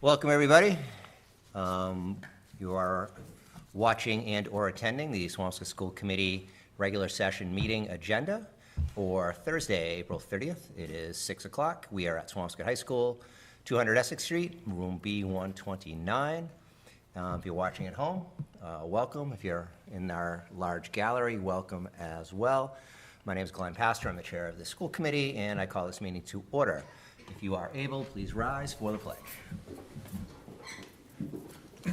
Welcome, everybody. You are watching and or attending the Swampscott School Committee regular session meeting agenda for Thursday, April 30th. It is 6 o'clock. We are at Swampscott High School, 200 Essex Street, room B129. If you're watching at home, welcome. If you're in our large gallery, welcome as well. My name is Glenn Pastor. I'm the chair of the school committee, and I call this meeting to order. If you are able, please rise for the pledge. I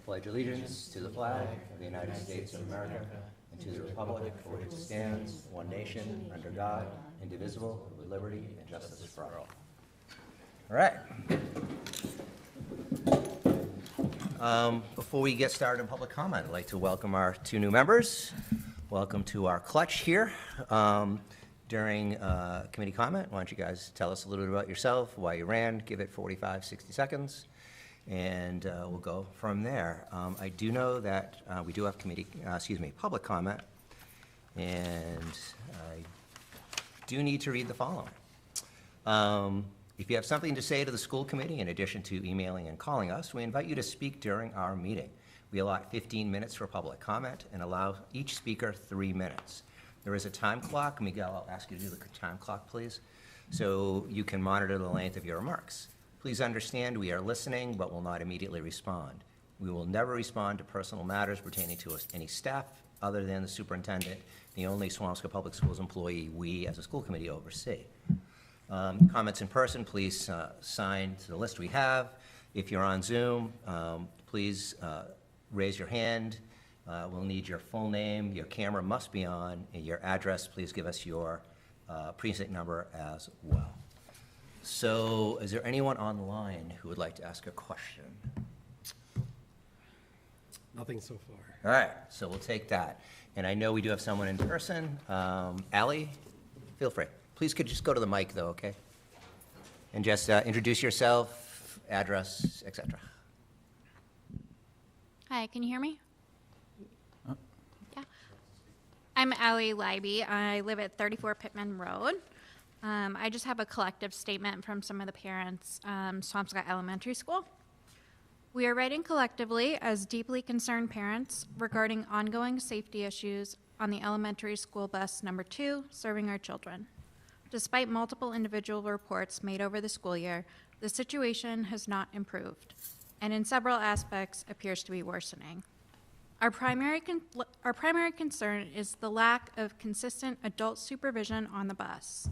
pledge allegiance to the flag of the United States of America and to the republic for which it stands, one nation, under God, indivisible, with liberty and justice for all. All right. Before we get started in public comment, I'd like to welcome our two new members. Welcome to our clutch here. During committee comment, why don't you guys tell us a little bit about yourself, why you ran, give it 45, 60 seconds, and we'll go from there. I do know that we do have public comment, and I do need to read the following. If you have something to say to the school committee, in addition to emailing and calling us, we invite you to speak during our meeting. We allot 15 minutes for public comment and allow each speaker 3 minutes. There is a time clock. Miguel, I'll ask you to do the time clock, please, so you can monitor the length of your remarks. Please understand we are listening but will not immediately respond. We will never respond to personal matters pertaining to any staff other than the superintendent, the only Swampscott Public Schools employee we as a school committee oversee. Comments in person, please sign to the list we have. If you're on Zoom, please raise your hand. We'll need your full name, your camera must be on, and your address. Please give us your precinct number as well. So is there anyone online who would like to ask a question? Nothing so far. All right, so we'll take that. And I know we do have someone in person. Allie, feel free. Please could just go to the mic though, okay? And just introduce yourself, address, etc. Hi, can you hear me? Yeah. I'm Allie Leiby. I live at 34 Pittman Road. I just have a collective statement from some of the parents, Swampscott Elementary School. We are writing collectively as deeply concerned parents regarding ongoing safety issues on the elementary school bus number 2 serving our children. Despite multiple individual reports made over the school year, the situation has not improved, and in several aspects appears to be worsening. Our primary concern is the lack of consistent adult supervision on the bus,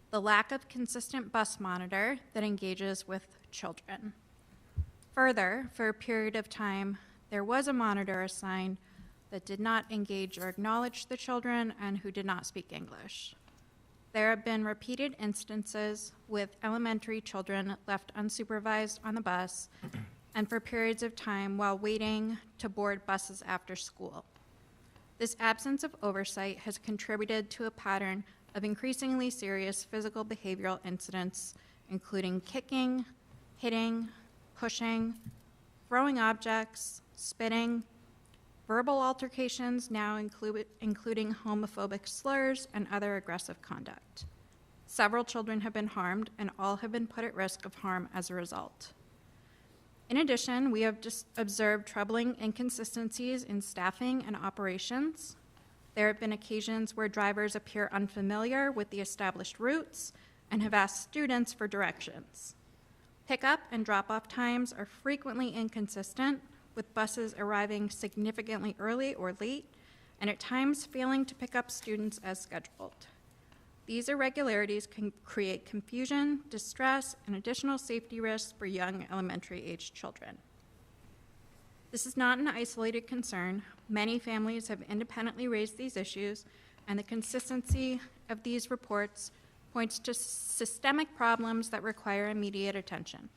the lack of consistent bus monitor that engages with children. Further, for a period of time, there was a monitor assigned that did not engage or acknowledge the children and who did not speak English. There have been repeated instances with elementary children left unsupervised on the bus and for periods of time while waiting to board buses after school. This absence of oversight has contributed to a pattern of increasingly serious physical behavioral incidents, including kicking, hitting, pushing, throwing objects, spitting, verbal altercations, now including homophobic slurs and other aggressive conduct. Several children have been harmed, and all have been put at risk of harm as a result. In addition, we have just observed troubling inconsistencies in staffing and operations. There have been occasions where drivers appear unfamiliar with the established routes and have asked students for directions. Pickup and drop-off times are frequently inconsistent, with buses arriving significantly early or late, and at times failing to pick up students as scheduled. These irregularities can create confusion, distress, and additional safety risks for young elementary-aged children. This is not an isolated concern. Many families have independently raised these issues, and the consistency of these reports points to systemic problems that require immediate attention.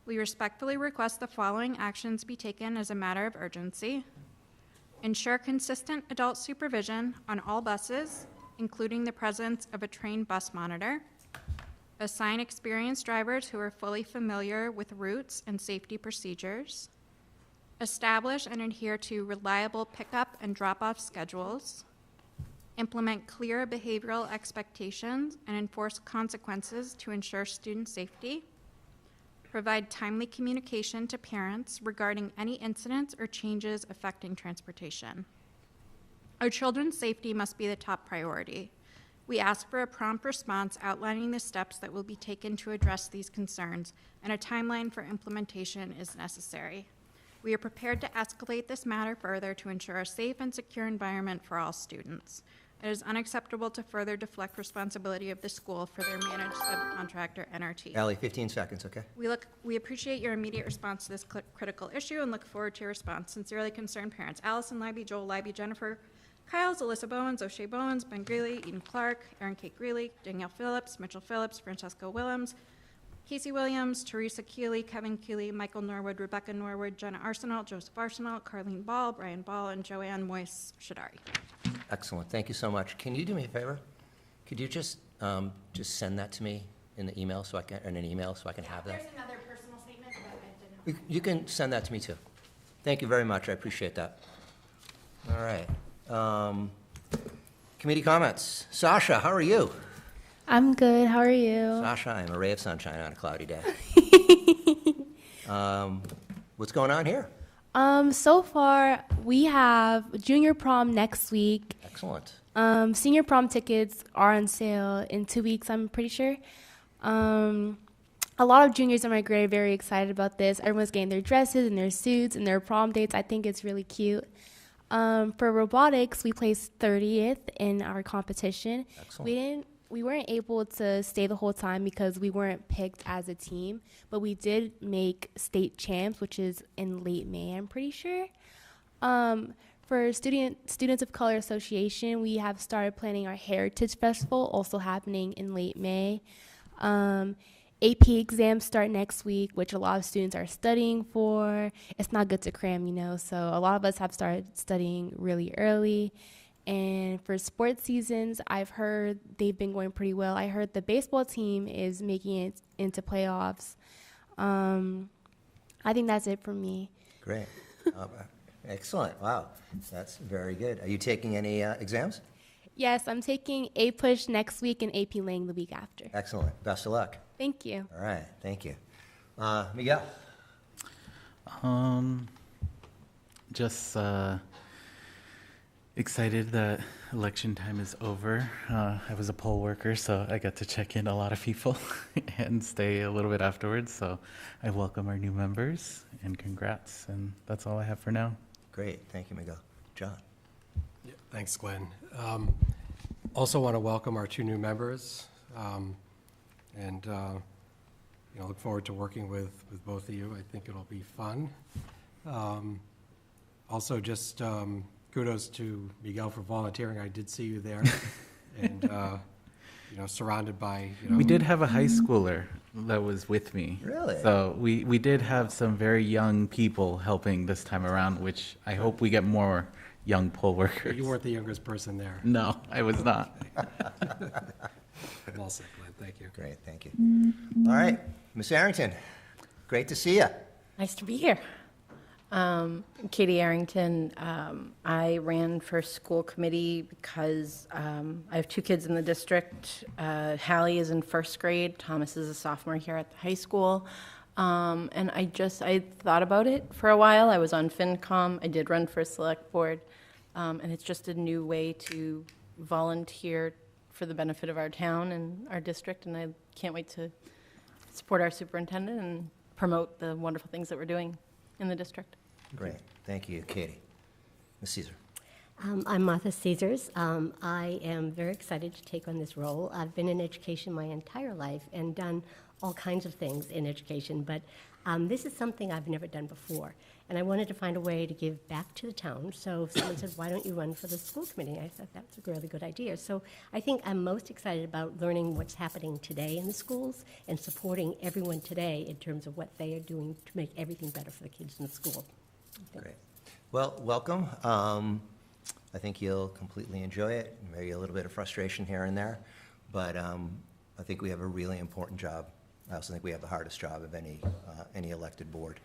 We respectfully request the following actions be taken as a matter of urgency. Ensure consistent adult supervision on all buses, including the presence of a trained bus monitor. Assign experienced drivers who are fully familiar with routes and safety procedures. Establish and adhere to reliable pickup and drop-off schedules. Implement clear behavioral expectations and enforce consequences to ensure student safety. Provide timely communication to parents regarding any incidents or changes affecting transportation. Our children's safety must be the top priority. We ask for a prompt response outlining the steps that will be taken to address these concerns, and a timeline for implementation is necessary. We are prepared to escalate this matter further to ensure a safe and secure environment for all students. It is unacceptable to further deflect responsibility of the school for their managed subcontractor, NRT. Ally, 15 seconds, okay? We appreciate your immediate response to this critical issue and look forward to your response. Sincerely concerned parents, Allison Libby, Joel Libby, Jennifer Kyles, Alyssa Bowens, O'Shea Bowens, Ben Greeley, Eden Clark, Erin Kate Greeley, Danielle Phillips, Mitchell Phillips, Francesca Willems, Casey Williams, Teresa Keeley, Kevin Keeley, Michael Norwood, Rebecca Norwood, Jenna Arsenal, Joseph Arsenal, Carlene Ball, Brian Ball, and Joanne Moyes Shadari. Excellent, thank you so much. Can you do me a favor? Could you just send that to me in the email so I can, in an email so I can have that? There's another personal statement, but I didn't. You can send that to me too. Thank you very much, I appreciate that. All right. Committee comments. Sasha, how are you? I'm good. How are you? Sasha, I am a ray of sunshine on a cloudy day. What's going on here? So far, we have junior prom next week. Excellent. Senior prom tickets are on sale in 2 weeks, I'm pretty sure. A lot of juniors in my grade are very excited about this. Everyone's getting their dresses and their suits and their prom dates. I think it's really cute. For robotics, we placed 30th in our competition. Excellent. We weren't able to stay the whole time because we weren't picked as a team, but we did make state champs, which is in late May, I'm pretty sure. For Students of Color Association, we have started planning our Heritage Festival, also happening in late May. AP exams start next week, which a lot of students are studying for. It's not good to cram, so a lot of us have started studying really early. And for sports seasons, I've heard they've been going pretty well. I heard the baseball team is making it into playoffs. I think that's it for me. Great. Excellent. Wow. That's very good. Are you taking any exams? Yes, I'm taking A-Push next week and AP Lang the week after. Excellent. Best of luck. Thank you. All right. Thank you. Miguel? Just excited that election time is over. I was a poll worker, so I got to check in a lot of people and stay a little bit afterwards. So I welcome our new members and congrats. And that's all I have for now. Great. Thank you, Miguel. John? Yeah, thanks, Glenn. Also want to welcome our two new members and look forward to working with both of you. I think it'll be fun. Also, just kudos to Miguel for volunteering. I did see you there, and surrounded by. We did have a high schooler that was with me. Really? So we did have some very young people helping this time around, which I hope we get more young poll workers. You weren't the youngest person there. No, I was not. Well said, Glenn. Thank you. Great. Thank you. All right. Ms. Arrington, great to see you. Nice to be here. Katie Arrington. I ran for school committee because I have two kids in the district. Hallie is in first grade. Thomas is a sophomore here at the high school. And I thought about it for a while. I was on FinCom. I did run for select board. And it's just a new way to volunteer for the benefit of our town and our district. And I can't wait to support our superintendent and promote the wonderful things that we're doing in the district. Great. Thank you, Katie. Ms. Caesar. I'm Martha Caesars. I am very excited to take on this role. I've been in education my entire life and done all kinds of things in education, but this is something I've never done before. And I wanted to find a way to give back to the town. So someone said, why don't you run for the school committee? I thought that's a really good idea. So I think I'm most excited about learning what's happening today in the schools and supporting everyone today in terms of what they are doing to make everything better for the kids in the school. Great. Well, welcome. I think you'll completely enjoy it. Maybe a little bit of frustration here and there, but I think we have a really important job. I also think we have the hardest job of any elected board.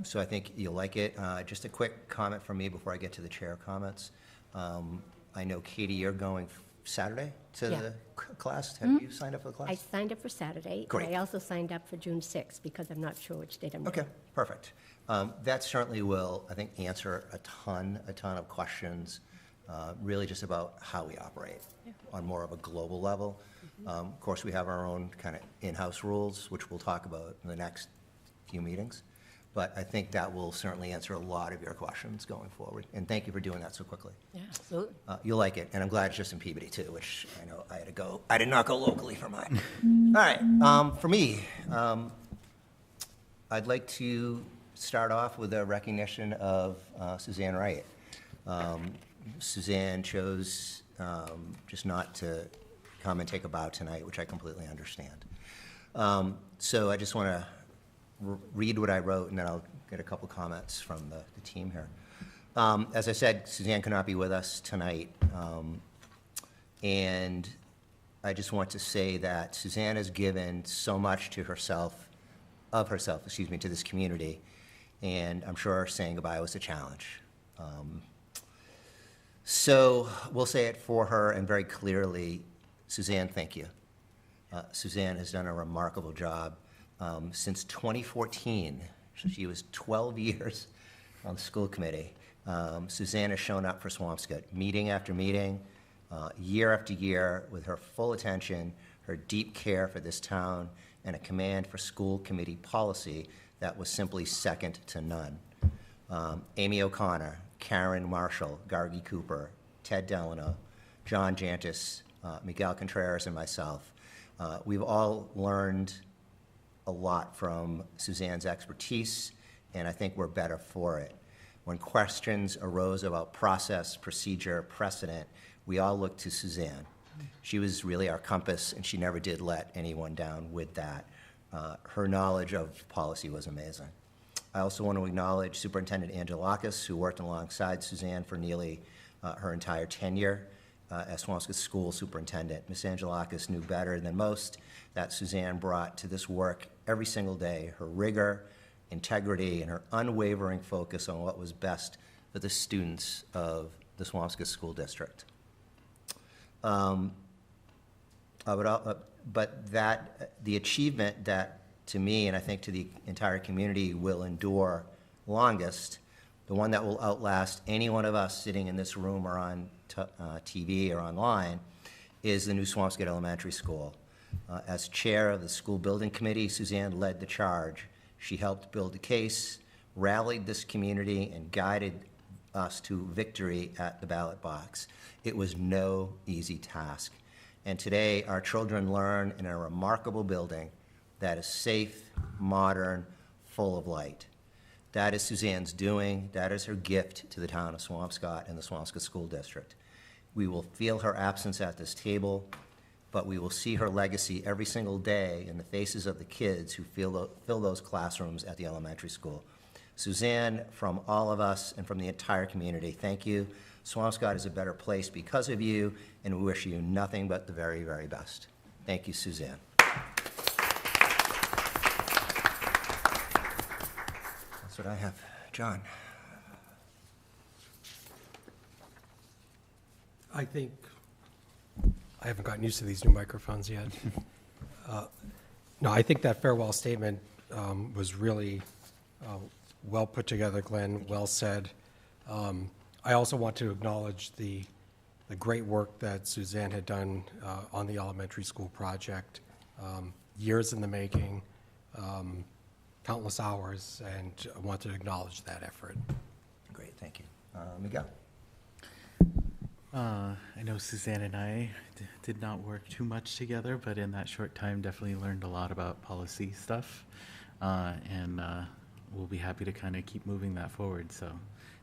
So I think you'll like it. Just a quick comment from me before I get to the chair comments. I know, Katie, you're going Saturday to a class? Have you signed up for the class? I signed up for Saturday. Great. And I also signed up for June 6th because I'm not sure which date I'm Okay, going. perfect. That certainly will, I think, answer a ton of questions, really just about how we operate on more of a global level. Of course, we have our own kind of in-house rules, which we'll talk about in the next few meetings. But I think that will certainly answer a lot of your questions going forward. And thank you for doing that so quickly. Yeah, absolutely. You'll like it, and I'm glad it's just in Peabody too, which I know I had to go. I did not go locally for mine. All right, for me, I'd like to start off with a recognition of Suzanne Wright. Suzanne chose just not to come and take a bow tonight, which I completely understand. So I just want to read what I wrote, and then I'll get a couple comments from the team here. As I said, Suzanne could not be with us tonight, and I just want to say that Suzanne has given so much to herself, to this community, and I'm sure saying goodbye was a challenge. So we'll say it for her, and very clearly, Suzanne, thank you. Suzanne has done a remarkable job. Since 2014, so she was 12 years on the school committee. Suzanne has shown up for Swampscott, meeting after meeting, year after year, with her full attention, her deep care for this town, and a command for school committee policy that was simply second to none. Amy O'Connor, Karen Marshall, Gargi Cooper, Ted Delano, John Jantis, Miguel Contreras, and myself. We've all learned a lot from Suzanne's expertise, and I think we're better for it. When questions arose about process, procedure, precedent, we all looked to Suzanne. She was really our compass, and she never did let anyone down with that. Her knowledge of policy was amazing. I also want to acknowledge Superintendent Angelakis, who worked alongside Suzanne for nearly her entire tenure as Swampscott School Superintendent. Ms. Angelakis knew better than most that Suzanne brought to this work every single day, her rigor, integrity, and her unwavering focus on what was best for the students of the Swampscott School District. But the achievement that, to me, and I think to the entire community, will endure longest, the one that will outlast any one of us sitting in this room or on TV or online, is the new Swampscott Elementary School. As chair of the school building committee, Suzanne led the charge. She helped build the case, rallied this community, and guided us to victory at the ballot box. It was no easy task. And today, our children learn in a remarkable building that is safe, modern, full of light. That is Suzanne's doing. That is her gift to the town of Swampscott and the Swampscott School District. We will feel her absence at this table, but we will see her legacy every single day in the faces of the kids who fill those classrooms at the elementary school. Suzanne, from all of us and from the entire community, thank you. Swampscott is a better place because of you, and we wish you nothing but the very, very best. Thank you, Suzanne. That's what I have. John. I think, I haven't gotten used to these new microphones yet. No, I think that farewell statement was really well put together, Glenn, well said. I also want to acknowledge the great work that Suzanne had done on the elementary school project, years in the making, countless hours, and I want to acknowledge that effort. Great, thank you. Miguel. I know Suzanne and I did not work too much together, but in that short time definitely learned a lot about policy stuff, and we'll be happy to kind of keep moving that forward. So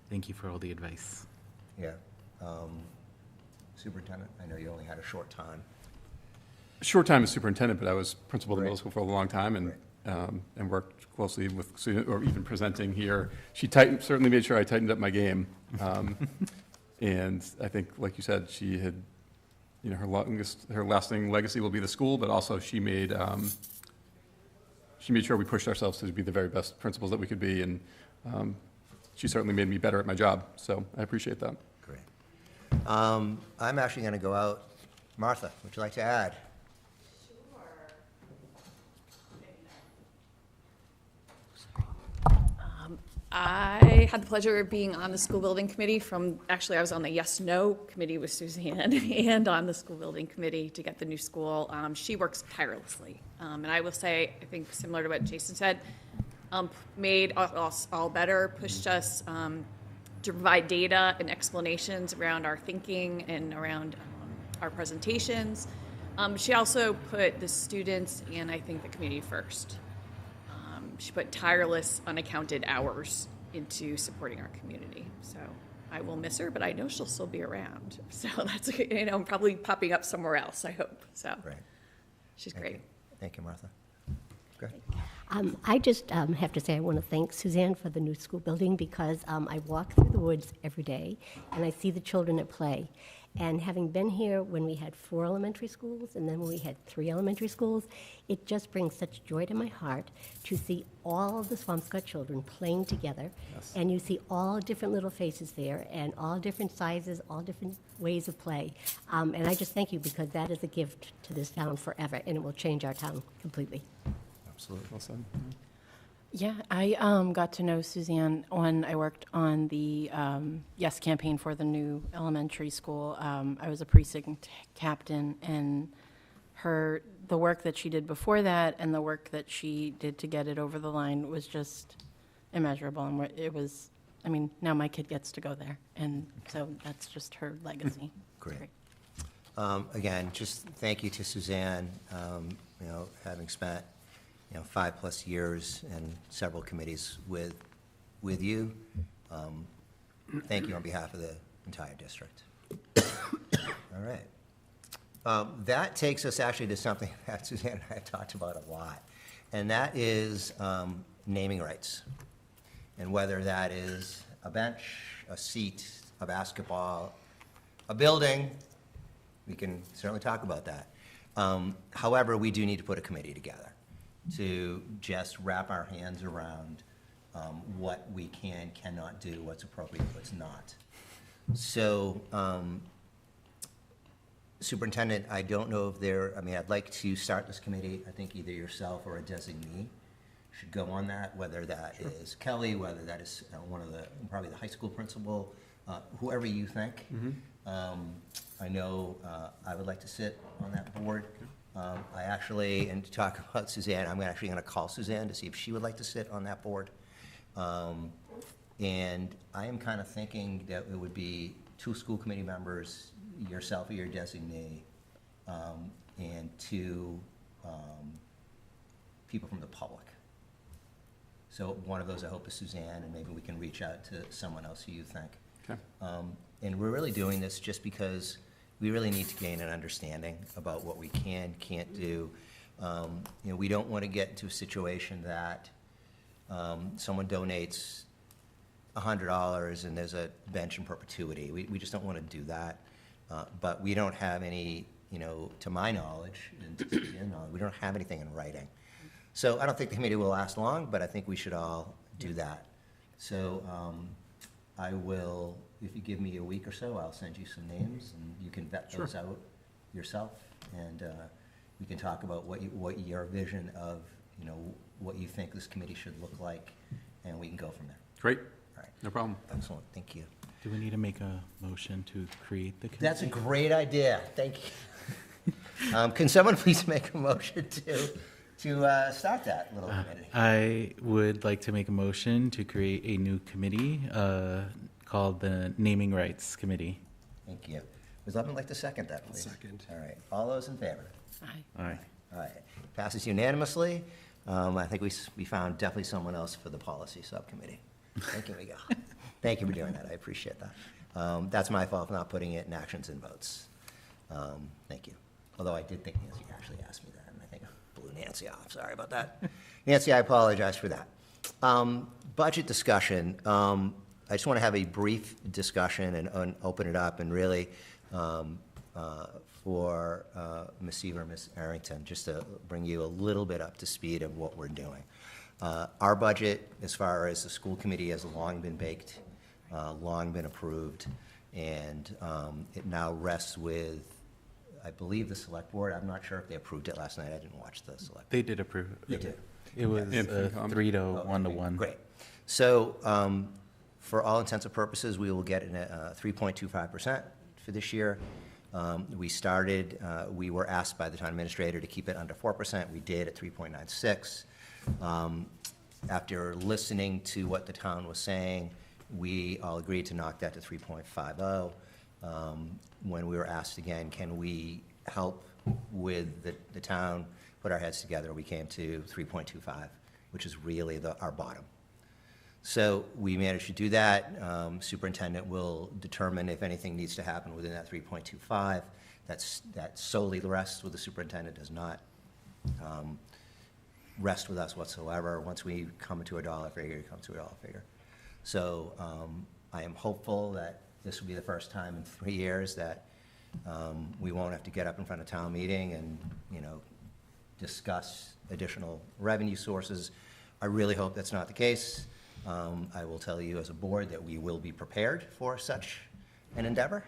thank you for all the advice. Yeah. Superintendent, I know you only had a short time. Short time as superintendent, but I was principal of the Right. middle school for a long time and worked closely with students, or even presenting here. She certainly made sure I tightened up my game. And I think, like you said, she had, her lasting legacy will be the school, but also she made sure we pushed ourselves to be the very best principals that we could be, and she certainly made me better at my job. So I appreciate that. Great. I'm actually going to go out Martha, would you like to add? I had the pleasure of being on the school building committee actually I was on the yes/no committee with Suzanne and on the school building committee to get the new school. She works tirelessly. And I will say, I think similar to what Jason said, made us all better, pushed us to provide data and explanations around our thinking and around our presentations. She also put the students and I think the community first. She put tireless, unaccounted hours into supporting our community. So I will miss her, but I know she'll still be around. So that's, probably popping up somewhere else, I hope. So Great. she's Thank great. you. Thank you, Martha. Good. I just have to say I want to thank Suzanne for the new school building because I walk through the woods every day and I see the children at play. And having been here when we had 4 elementary schools and then when we had 3 elementary schools, it just brings such joy to my heart to see all of the Swampscott children playing together. Yes. And you see all different little faces there and all different sizes, all different ways of play. And I just thank you because that is a gift to this town forever and it will change our town completely. Absolutely. Well said. Yeah, I got to know Suzanne when I worked on the Yes campaign for the new elementary school. I was a precinct captain, and the work that she did before that and the work that she did to get it over the line was just immeasurable. And it was, now my kid gets to go there, and so that's just her legacy. Great. Again, just thank you to Suzanne, having spent 5+ years and several committees with you. Thank you on behalf of the entire district. All right. That takes us actually to something that Suzanne and I have talked about a lot, and that is naming rights. And whether that is a bench, a seat, a basketball, a building, we can certainly talk about that. However, we do need to put a committee together to just wrap our hands around what we cannot do, what's appropriate, what's not. So, Superintendent, I don't know if I'd like to start this committee. I think either yourself or a designee should go on that, whether that is Kelly, whether that is probably the high school principal, whoever you think. I know I would like to sit on that board. And to talk about Suzanne, I'm actually going to call Suzanne to see if she would like to sit on that board. And I am kind of thinking that it would be 2 school committee members, yourself or your designee, and 2 people from the public. So one of those I hope is Suzanne, and maybe we can reach out to someone else who you think. Okay. And we're really doing this just because we really need to gain an understanding about what we can't do. We don't want to get into a situation that someone donates $100 and there's a bench in perpetuity. We just don't want to do that. But we don't have any, to my knowledge, and to your knowledge, we don't have anything in writing. So I don't think the committee will last long, but I think we should all do that. So I will, if you give me a week or so, I'll send you some names, and you can vet those out yourself, and we can talk about what your vision of, what you think this committee should look like, and we can go from there. Great. All right. No problem. Excellent. Thank you. Do we need to make a motion to create the committee? That's a great idea. Thank you. Can someone please make a motion to start that little committee? I would like to make a motion to create a new committee called the Naming Rights Committee. Thank you. Would someone like to second that, please? Second. All right. All those in favor? Aye. Aye. All right. Passes unanimously. I think we found definitely someone else for the policy subcommittee. Thank you. We go. Thank you for doing that. I appreciate that. That's my fault for not putting it in actions and votes. Thank you. Although I did think Nancy actually asked me that, and I think I blew Nancy off. Sorry about that. Nancy, I apologize for that. Budget discussion. I just want to have a brief discussion and open it up, and really for Ms. Seaver and Ms. Arrington, just to bring you a little bit up to speed of what we're doing. Our budget, as far as the school committee, has long been baked, long been approved, and it now rests with I believe the select board, I'm not sure if they approved it last night. I didn't watch the select. They did approve it. They did. It was And FinCom. 3 to Oh, 1 to okay, 1. Great. So for all intents and purposes, we will get a 3.25% for this year. We were asked by the town administrator to keep it under 4%. We did at 3.96. After listening to what the town was saying, we all agreed to knock that to 3.50. When we were asked again, can we help with the town, put our heads together, we came to 3.25, which is really our bottom. So we managed to do that. Superintendent will determine if anything needs to happen within that 3.25. That solely rests with the superintendent, does not rest with us whatsoever. Once we come to a dollar figure, it comes to a dollar figure. So I am hopeful that this will be the first time in 3 years that we won't have to get up in front of town meeting and, discuss additional revenue sources. I really hope that's not the case. I will tell you as a board that we will be prepared for such an endeavor,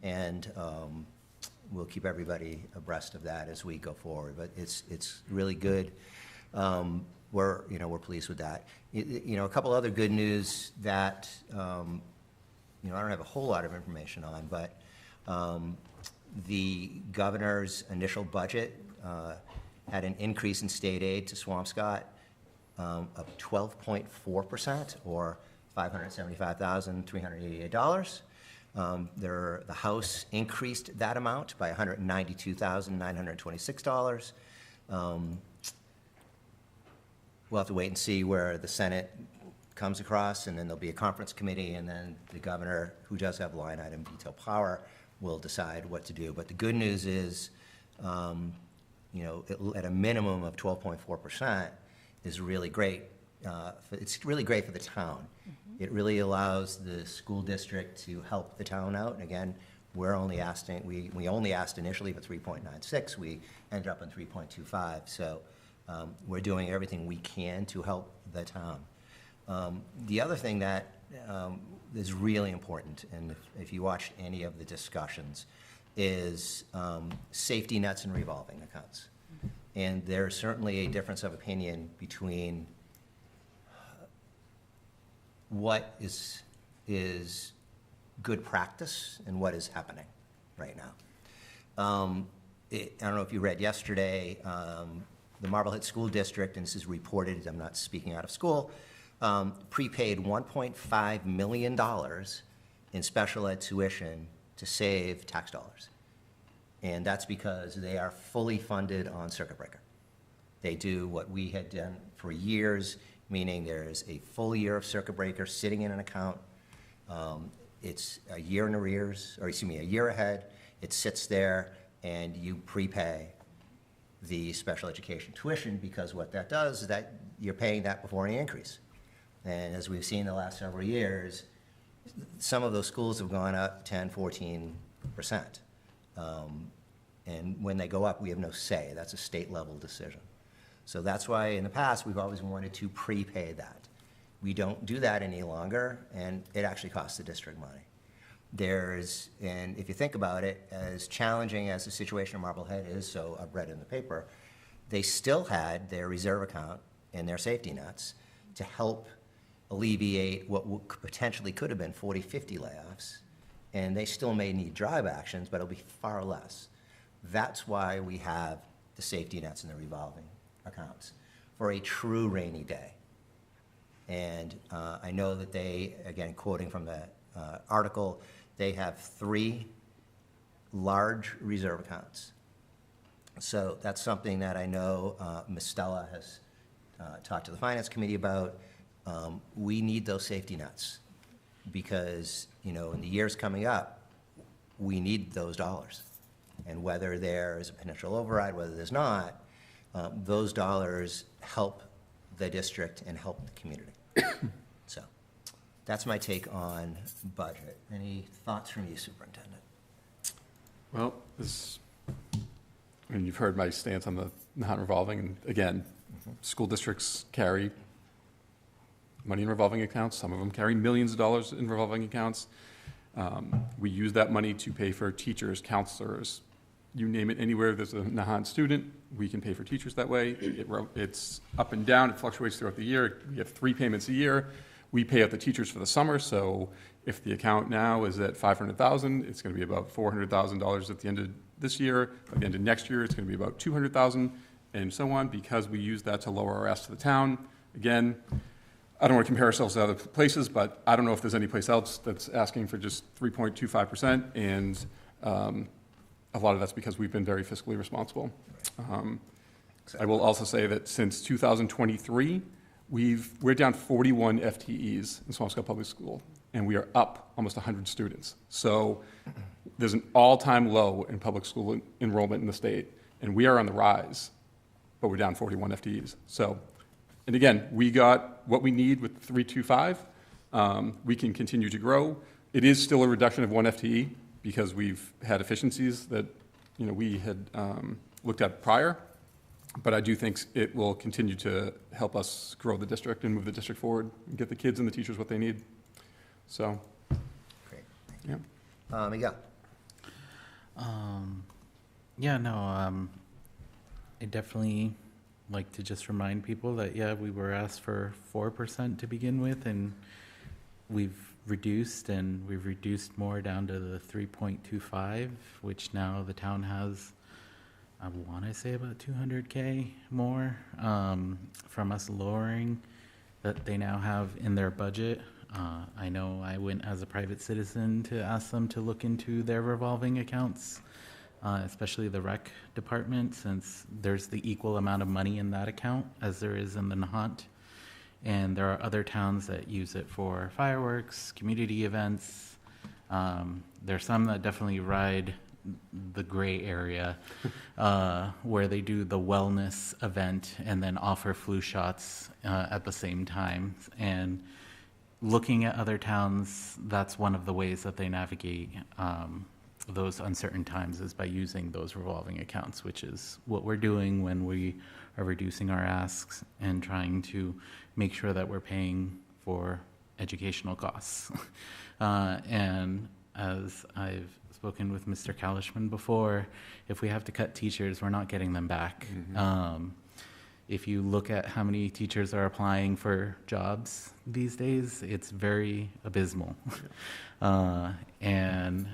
and we'll keep everybody abreast of that as we go forward. But it's really good. We're pleased with that. A couple other good news that I don't have a whole lot of information on, but the governor's initial budget had an increase in state aid to Swampscott of 12.4%, or $575,388. The House increased that amount by $192,926. We'll have to wait and see where the Senate comes across, and then there'll be a conference committee, and then the governor, who does have line item veto power, will decide what to do. But the good news is, at a minimum of 12.4% is really great. It's really great for the town. Mm-hmm. It really allows the school district to help the town out. And again, we only asked initially for 3.96. We ended up on 3.25. So we're doing everything we can to help the town. The other thing that is really important, and if you watched any of the discussions, is safety nets and revolving accounts. And there's certainly a difference of opinion between what is good practice and what is happening right now. I don't know if you read yesterday, the Marblehead School District, and this is reported, I'm not speaking out of school, prepaid $1.5 million in special ed tuition to save tax dollars. And that's because they are fully funded on circuit breaker. They do what we had done for years, meaning there's a full year of circuit breaker sitting in an account. It's a year in arrears, or excuse me, a year ahead. It sits there, and you prepay the special education tuition, because what that does is that you're paying that before any increase. And as we've seen the last several years, some of those schools have gone up 10, 14%. And when they go up, we have no say. That's a state level decision. So that's why in the past, we've always wanted to prepay that. We don't do that any longer, and it actually costs the district money. And if you think about it, as challenging as the situation in Marblehead is, so I've read in the paper, they still had their reserve account and their safety nets to help alleviate what potentially could have been 40, 50 layoffs. And they still may need drive actions, but it'll be far less. That's why we have the safety nets and the revolving accounts for a true rainy day. And I know that they, again, quoting from the article, they have 3 large reserve accounts. So that's something that I know Ms. Stella has talked to the Finance Committee about. We need those safety nets because, in the years coming up, we need those dollars. And whether there is a potential override, whether there's not, those dollars help the district and help the community. So that's my take on budget. Any thoughts from you, Superintendent? Well, you've heard my stance on the non-revolving, and again, school districts carry money in revolving accounts. Some of them carry millions of dollars in revolving accounts. We use that money to pay for teachers, counselors, you name it, anywhere there's a Nahant student, we can pay for teachers that way. It's up and down, it fluctuates throughout the year. We have 3 payments a year. We pay out the teachers for the summer, so if the account now is at $500,000, it's going to be about $400,000 at the end of this year. By the end of next year, it's going to be about $200,000, and so on, because we use that to lower our ask to the town. Again, I don't want to compare ourselves to other places, but I don't know if there's any place else that's asking for just 3.25%, and a lot of that's because we've been very fiscally responsible. I will also say that since 2023, we're down 41 FTEs in Swampscott Public School, and we are up almost 100 students. So there's an all-time low in public school enrollment in the state, and we are on the rise, but we're down 41 FTEs. So, and again, we got what we need with 325. We can continue to grow. It is still a reduction of 1 FTE because we've had efficiencies that we had looked at prior. But I do think it will continue to help us grow the district and move the district forward and get the kids and the teachers what they need. So, Great. yeah. Miguel. I definitely like to just remind people that, we were asked for 4% to begin with, and we've reduced more down to the 3.25, which now the town has, I want to say about 200K more from us lowering that they now have in their budget. I know I went as a private citizen to ask them to look into their revolving accounts, especially the rec department, since there's the equal amount of money in that account as there is in the Nahant. And there are other towns that use it for fireworks, community events. There's some that definitely ride the gray area where they do the wellness event and then offer flu shots at the same time. And looking at other towns, that's one of the ways that they navigate those uncertain times, is by using those revolving accounts, which is what we're doing when we are reducing our asks and trying to make sure that we're paying for educational costs. And as I've spoken with Mr. Kalishman before, if we have to cut teachers, we're not getting them back. If you look at how many teachers are applying for jobs these days, it's very abysmal. And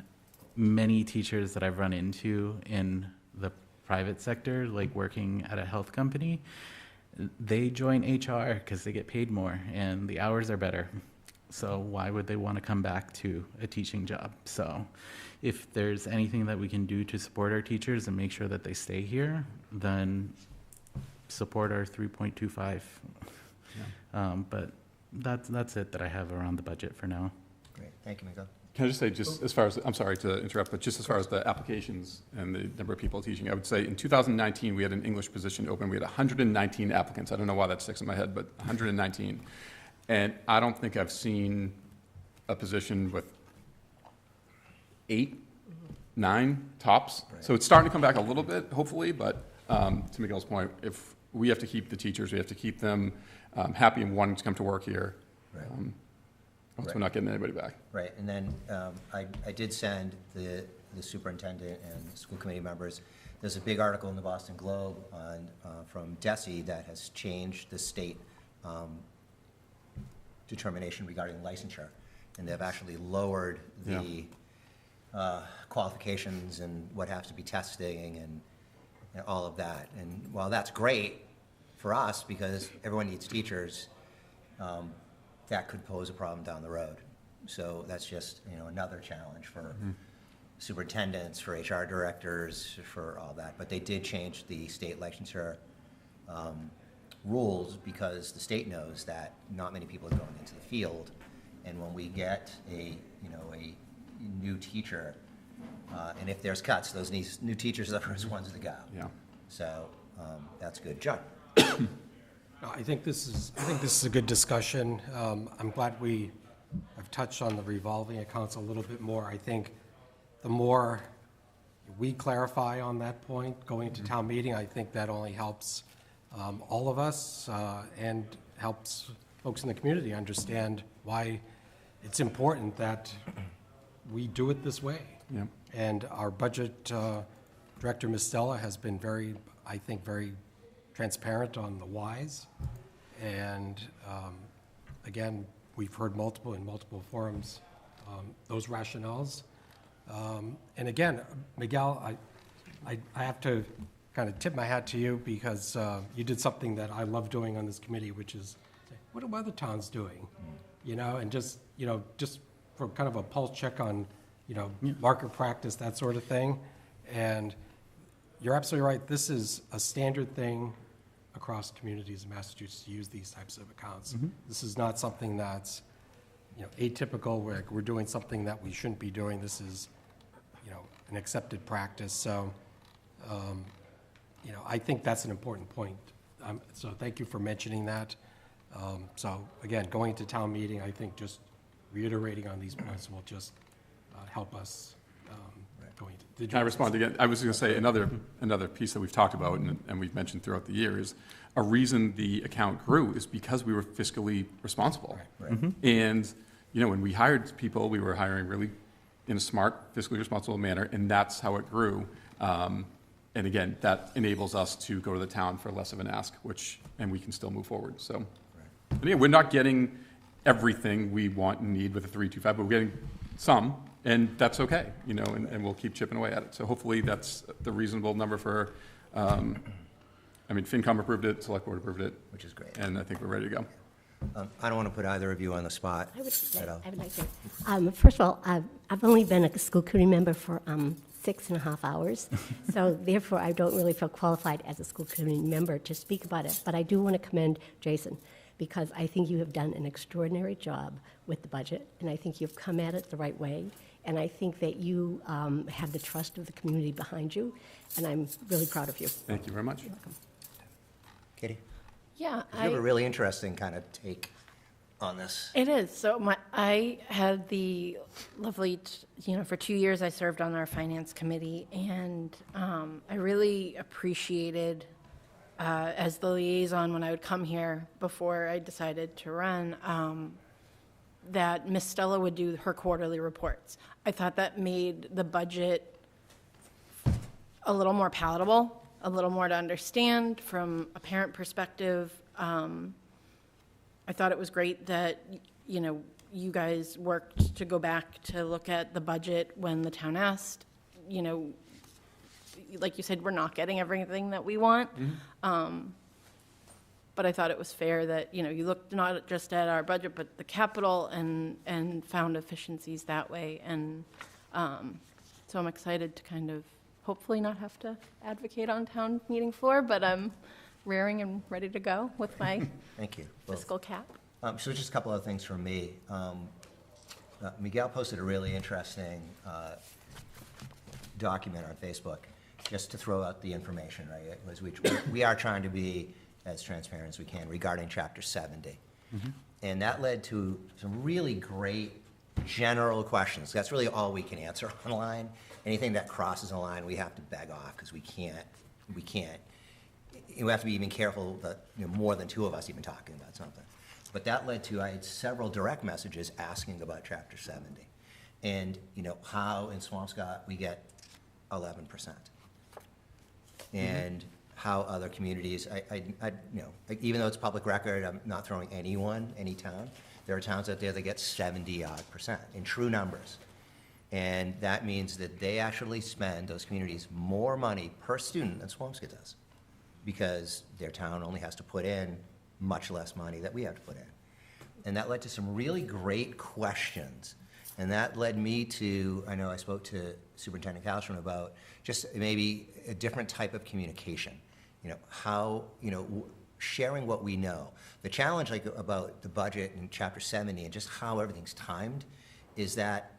many teachers that I've run into in the private sector, like working at a health company, they join HR because they get paid more and the hours are better. So why would they want to come back to a teaching job? So if there's anything that we can do to support our teachers and make sure that they stay here, then support our 3.25. But that's it that I have around the budget for now. Great. Thank you, Miguel. Can I just say, just as far as, I'm sorry to interrupt, but just as far as the applications and the number of people teaching, I would say in 2019, we had an English position open. We had 119 applicants. I don't know why that sticks in my head, but 119. And I don't think I've seen a position with 8, 9 tops. Right. So it's starting to come back a little bit, hopefully, but to Miguel's point, if we have to keep the teachers, we have to keep them happy and wanting to come to work here. Right. Else we're not getting anybody back. Right, and then I did send the superintendent and the school committee members, there's a big article in the Boston Globe on, from DESE that has changed the state determination regarding licensure. And they've actually lowered the qualifications and what has to be testing and all of that. And while that's great for us because everyone needs teachers, that could pose a problem down the road. So that's just, another challenge for superintendents, for HR directors, for all that. But they did change the state licensure rules because the state knows that not many people are going into the field. And when we get a new teacher, and if there's cuts, those new teachers are the first ones to go. Yeah. So that's good. John. I think this is a good discussion. I'm glad we have touched on the revolving accounts a little bit more. I think the more we clarify on that point going to town meeting, I think that only helps all of us and helps folks in the community understand why it's important that we do it this way. Yeah. And our budget Director Ms. Stella has been very, I think, very transparent on the whys. And again, we've heard in multiple forums, those rationales. And again, Miguel, I have to kind of tip my hat to you because you did something that I love doing on this committee, which is say, what are other towns doing? You know, and just for kind of a pulse check on, market practice, that sort of thing. And you're absolutely right. This is a standard thing across communities in Massachusetts to use these types of accounts. This is not something that's, atypical, where we're doing something that we shouldn't be doing. This is, an accepted practice. So, I think that's an important point. So thank you for mentioning that. So again, going to town meeting, I think just reiterating on these points will just help us going to. Can I respond again? I was going to say another piece that we've talked about and we've mentioned throughout the year is a reason the account grew is because we were fiscally responsible. Right. And, when we hired people, we were hiring really in a smart, fiscally responsible manner, and that's how it grew. And again, that enables us to go to the town for less of an ask, and we can still move forward. So, and yeah, we're not getting everything we want and need with a 325, but we're getting some, and that's okay, and we'll keep chipping away at it. So hopefully that's the reasonable number for, FinCom approved it, Select Board approved it. Which is great. And I think we're ready to go. I don't want to put either of you on the spot. I would at all. like to. First of all, I've only been a school committee member for 6.5 hours, so therefore I don't really feel qualified as a school committee member to speak about it. But I do want to commend Jason, because I think you have done an extraordinary job with the budget, and I think you've come at it the right way, and I think that you have the trust of the community behind you, and I'm really proud of you. Thank you very much. You're welcome. Katie? Yeah, You have a really interesting kind of take on this. It is. So I had the lovely, for 2 years I served on our finance committee, and I really appreciated, as the liaison when I would come here before I decided to run, that Miss Stella would do her quarterly reports. I thought that made the budget a little more palatable, a little more to understand from a parent perspective. I thought it was great that, you guys worked to go back to look at the budget when the town asked. Like you said, we're not getting everything that we want. But I thought it was fair that, you looked not just at our budget, but the capital and found efficiencies that way. And so I'm excited to kind of hopefully not have to advocate on town meeting floor, but I'm raring and ready to go with my Thank you. both. fiscal cap. So just a couple of things from me. Miguel posted a really interesting document on Facebook, just to throw out the information, right? It was we are trying to be as transparent as we can regarding Chapter 70. And that led to some really great general questions. That's really all we can answer online. Anything that crosses a line, we have to beg off because we can't. We have to be even careful that more than two of us even talking about something. But that led to, I had several direct messages asking about Chapter 70. And, how in Swampscott we get 11%. And how other communities, even though it's public record, I'm not throwing any town. There are towns out there that get 70-odd% in true numbers. And that means that they actually spend, those communities, more money per student than Swampscott does, because their town only has to put in much less money that we have to put in. And that led to some really great questions. And that led me to, I know I spoke to Superintendent Kallstrom about just maybe a different type of communication. How, sharing what we know. The challenge about the budget in Chapter 70 and just how everything's timed is that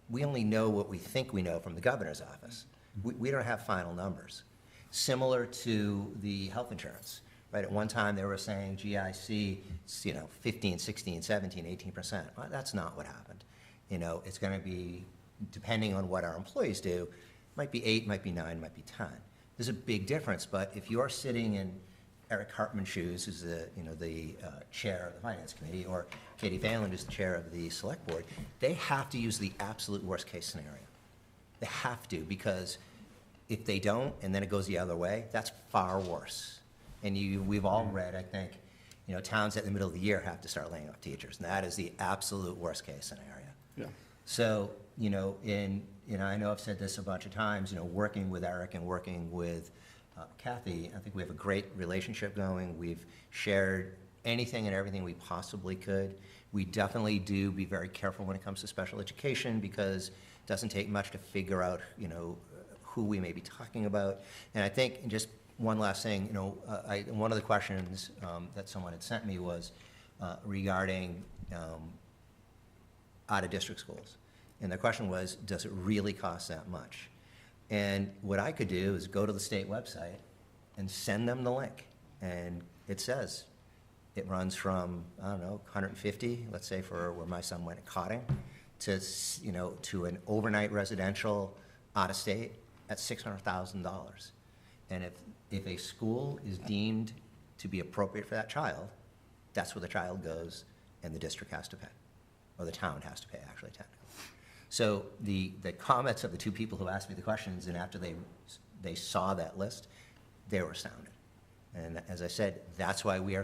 we only know what we think we know from the governor's office. We don't have final numbers. Similar to the health insurance, right? At one time they were saying GIC, 15, 16, 17, 18%. Well, that's not what happened. It's going to be, depending on what our employees do, might be 8, might be 9, might be 10. There's a big difference, but if you're sitting in Eric Hartman's shoes, who's the chair of the Finance Committee, or Katie Phelan, who's the chair of the Select Board, they have to use the absolute worst case scenario. They have to, because If they don't, and then it goes the other way, that's far worse. And we've all read, I think, towns at the middle of the year have to start laying off teachers, and that is the absolute worst case scenario. Yeah. So, I know I've said this a bunch of times, working with Eric and working with Kathy, I think we have a great relationship going. We've shared anything and everything we possibly could. We definitely do be very careful when it comes to special education, because it doesn't take much to figure out, who we may be talking about. And I think, just one last thing, one of the questions that someone had sent me was regarding out-of-district schools. And the question was, does it really cost that much? And what I could do is go to the state website and send them the link. And it says, it runs from, I don't know, 150, let's say for where my son went at Cotting, to an overnight residential out-of-state at $600,000. And if a school is deemed to be appropriate for that child, that's where the child goes, and the district has to pay, or the town has to pay, actually, technically. So the comments of the two people who asked me the questions, and after they saw that list, they were astounded. And as I said, that's why we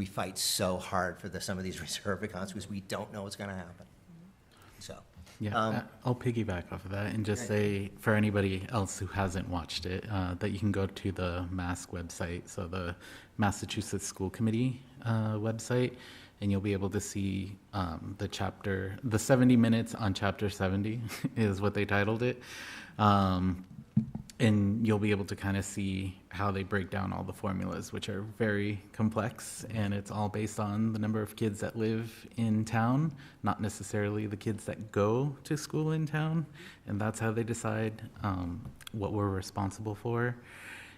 fight so hard for some of these reserve accounts, because we don't know what's going to happen. So. Yeah, I'll piggyback off of that and just say, for anybody else who hasn't watched it, that you can go to the MASC website, so the Massachusetts School Committee website, and you'll be able to see the 70 minutes on Chapter 70 is what they titled it. And you'll be able to kind of see how they break down all the formulas, which are very complex, and it's all based on the number of kids that live in town, not necessarily the kids that go to school in town, and that's how they decide what we're responsible for.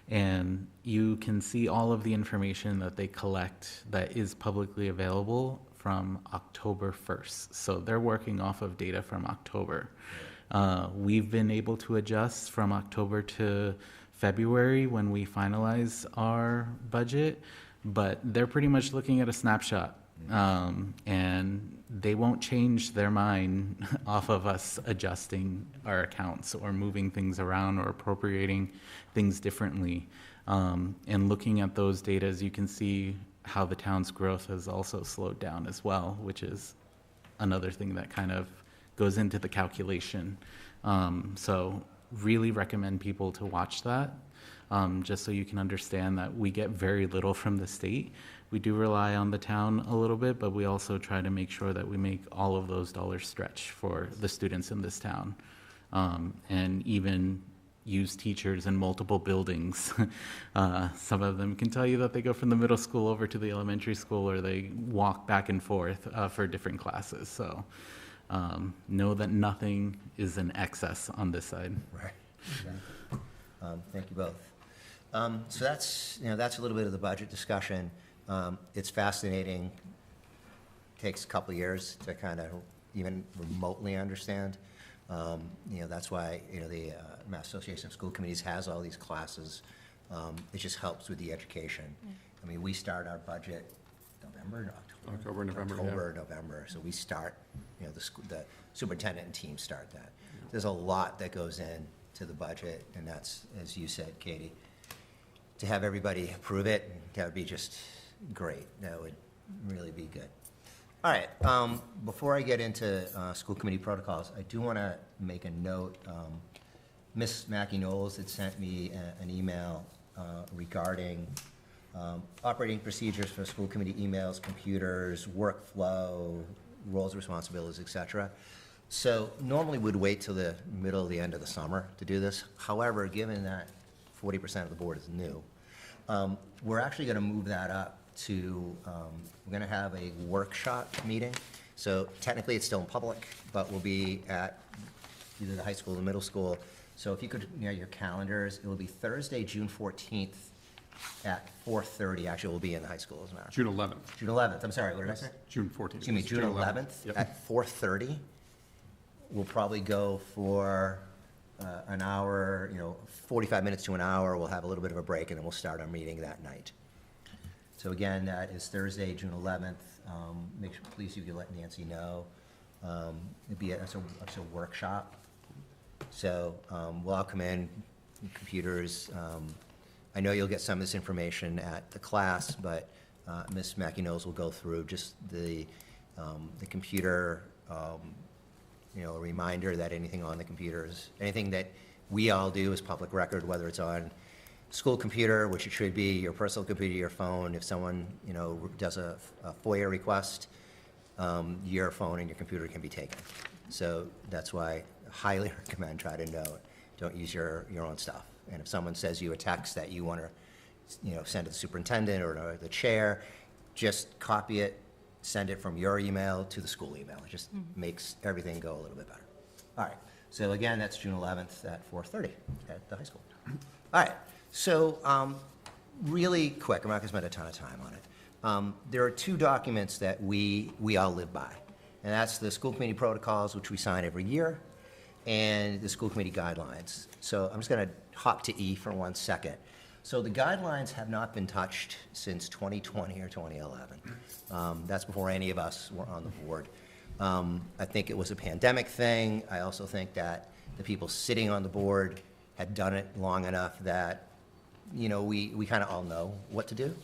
And you can see all of the information that they collect that is publicly available from October 1st. So they're working off of data from October. We've been able to adjust from October to February when we finalize our budget, but they're pretty much looking at a snapshot. And they won't change their mind off of us adjusting our accounts or moving things around or appropriating things differently. And looking at those data, as you can see how the town's growth has also slowed down as well, which is another thing that kind of goes into the calculation. So really recommend people to watch that, just so you can understand that we get very little from the state. We do rely on the town a little bit, but we also try to make sure that we make all of those dollars stretch for the students in this town. And even use teachers in multiple buildings. Some of them can tell you that they go from the middle school over to the elementary school, or they walk back and forth for different classes. So know that nothing is in excess on this side. Right. Exactly. Thank you both. So that's a little bit of the budget discussion. It's fascinating. Takes a couple of years to kind of even remotely understand. That's why the Mass Association of School Committees has all these classes. It just helps with the education. I mean, we start our budget November, October, November. October, November. So we start, the superintendent and team start that. There's a lot that goes into the budget, and that's, as you said, Katie, to have everybody approve it, that would be just great. That would really be good. All right, before I get into school committee protocols, I do want to make a note. Ms. Mackie Knowles had sent me an email regarding operating procedures for school committee emails, computers, workflow, roles, responsibilities, et cetera. So normally we'd wait till the middle of the end of the summer to do this. However, given that 40% of the board is new, we're actually going to move that up to, we're going to have a workshop meeting. So technically it's still in public, but we'll be at either the high school or the middle school. So if you could, your calendars, it will be Thursday, June 14th at 4:30. Actually, we'll be in the high school, as a matter of fact. June 11th. June 11th, I'm sorry, what did I say? June 14th. Excuse me, June 11th Yep. at 4:30. We'll probably go for an hour, 45 minutes to an hour. We'll have a little bit of a break, and then we'll start our meeting that night. So again, that is Thursday, June 11th. Make sure, please, you can let Nancy know. It'd be a workshop. So we'll all come in, computers. I know you'll get some of this information at the class, but Ms. Mackey-Knowles will go through just the computer, a reminder that anything on the computers, anything that we all do is public record, whether it's on school computer, which it should be, your personal computer, your phone. If someone, does a FOIA request, your phone and your computer can be taken. So that's why I highly recommend try to know it. Don't use your own stuff. And if someone says you a text that you want to, send to the superintendent or the chair, just copy it, send it from your email to the school email. It just makes everything go a little bit better. All right. So again, that's June 11th at 4:30 at the high school. All right. So really quick, I'm not going to spend a ton of time on it. There are two documents that we all live by, and that's the school committee protocols, which we sign every year, and the school committee guidelines. So I'm just going to hop to E for 1 second. So the guidelines have not been touched since 2020 or 2011. That's before any of us were on the board. I think it was a pandemic thing. I also think that the people sitting on the board had done it long enough that, we kind of all know what to do.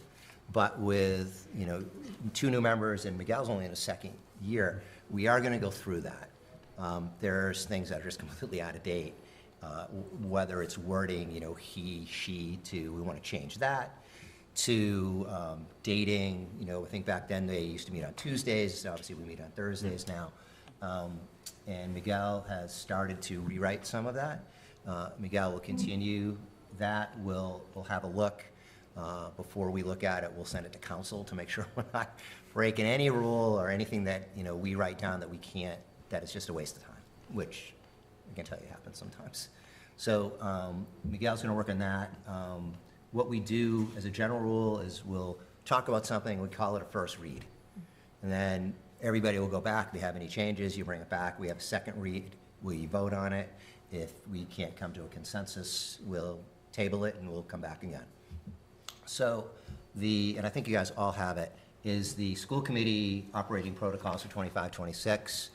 But with, 2 new members and Miguel's only in his second year, we are going to go through that. There's things that are just completely out of date, whether it's wording, he, she, to, we want to change that, to dating, I think back then they used to meet on Tuesdays, obviously we meet on Thursdays now. And Miguel has started to rewrite some of that. Miguel will continue that. We'll have a look. Before we look at it, we'll send it to council to make sure we're not breaking any rule or anything that, we write down that we can't, that it's just a waste of time, which I can tell you happens sometimes. So Miguel's going to work on that. What we do as a general rule is we'll talk about something, we call it a first read. And then everybody will go back, if they have any changes, you bring it back, we have a second read, we vote on it. If we can't come to a consensus, we'll table it and we'll come back again. So and I think you guys all have it, is the school committee operating protocols for 25-26.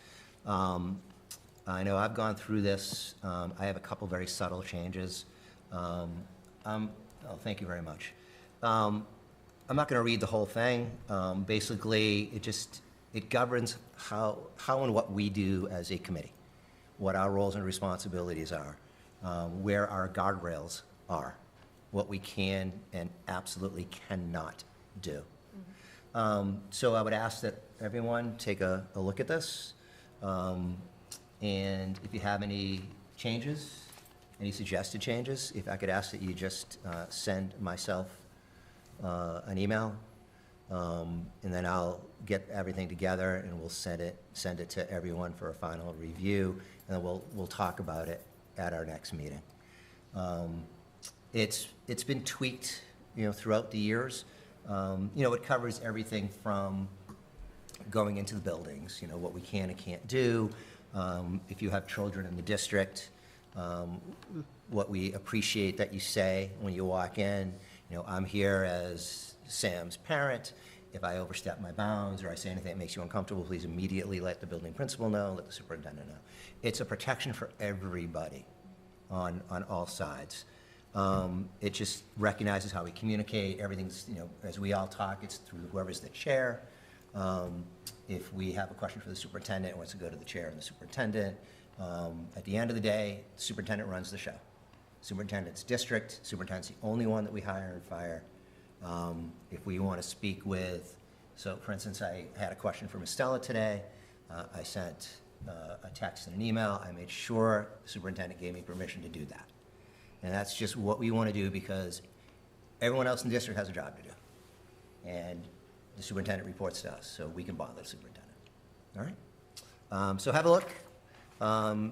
I know I've gone through this. I have a couple very subtle changes. Thank you very much. I'm not going to read the whole thing. Basically, it governs how and what we do as a committee, what our roles and responsibilities are, where our guardrails are, what we can and absolutely cannot do. So I would ask that everyone take a look at this. And if you have any changes, any suggested changes, if I could ask that you just send myself an email, and then I'll get everything together and we'll send it to everyone for a final review, and then we'll talk about it at our next meeting. It's been tweaked, throughout the years. It covers everything from going into the buildings, what we can and can't do. If you have children in the district, what we appreciate that you say when you walk in, I'm here as Sam's parent. If I overstep my bounds or I say anything that makes you uncomfortable, please immediately let the building principal know, let the superintendent know. It's a protection for everybody on all sides. It just recognizes how we communicate. Everything's, as we all talk, it's through whoever's the chair. If we have a question for the superintendent, it wants to go to the chair and the superintendent. At the end of the day, the superintendent runs the show. Superintendent's district, superintendent's the only one that we hire and fire. If we want to speak with, so for instance, I had a question from Estella today. I sent a text and an email. I made sure the superintendent gave me permission to do that. And that's just what we want to do because everyone else in the district has a job to do. And the superintendent reports to us, so we can bother the superintendent. All right? So have a look.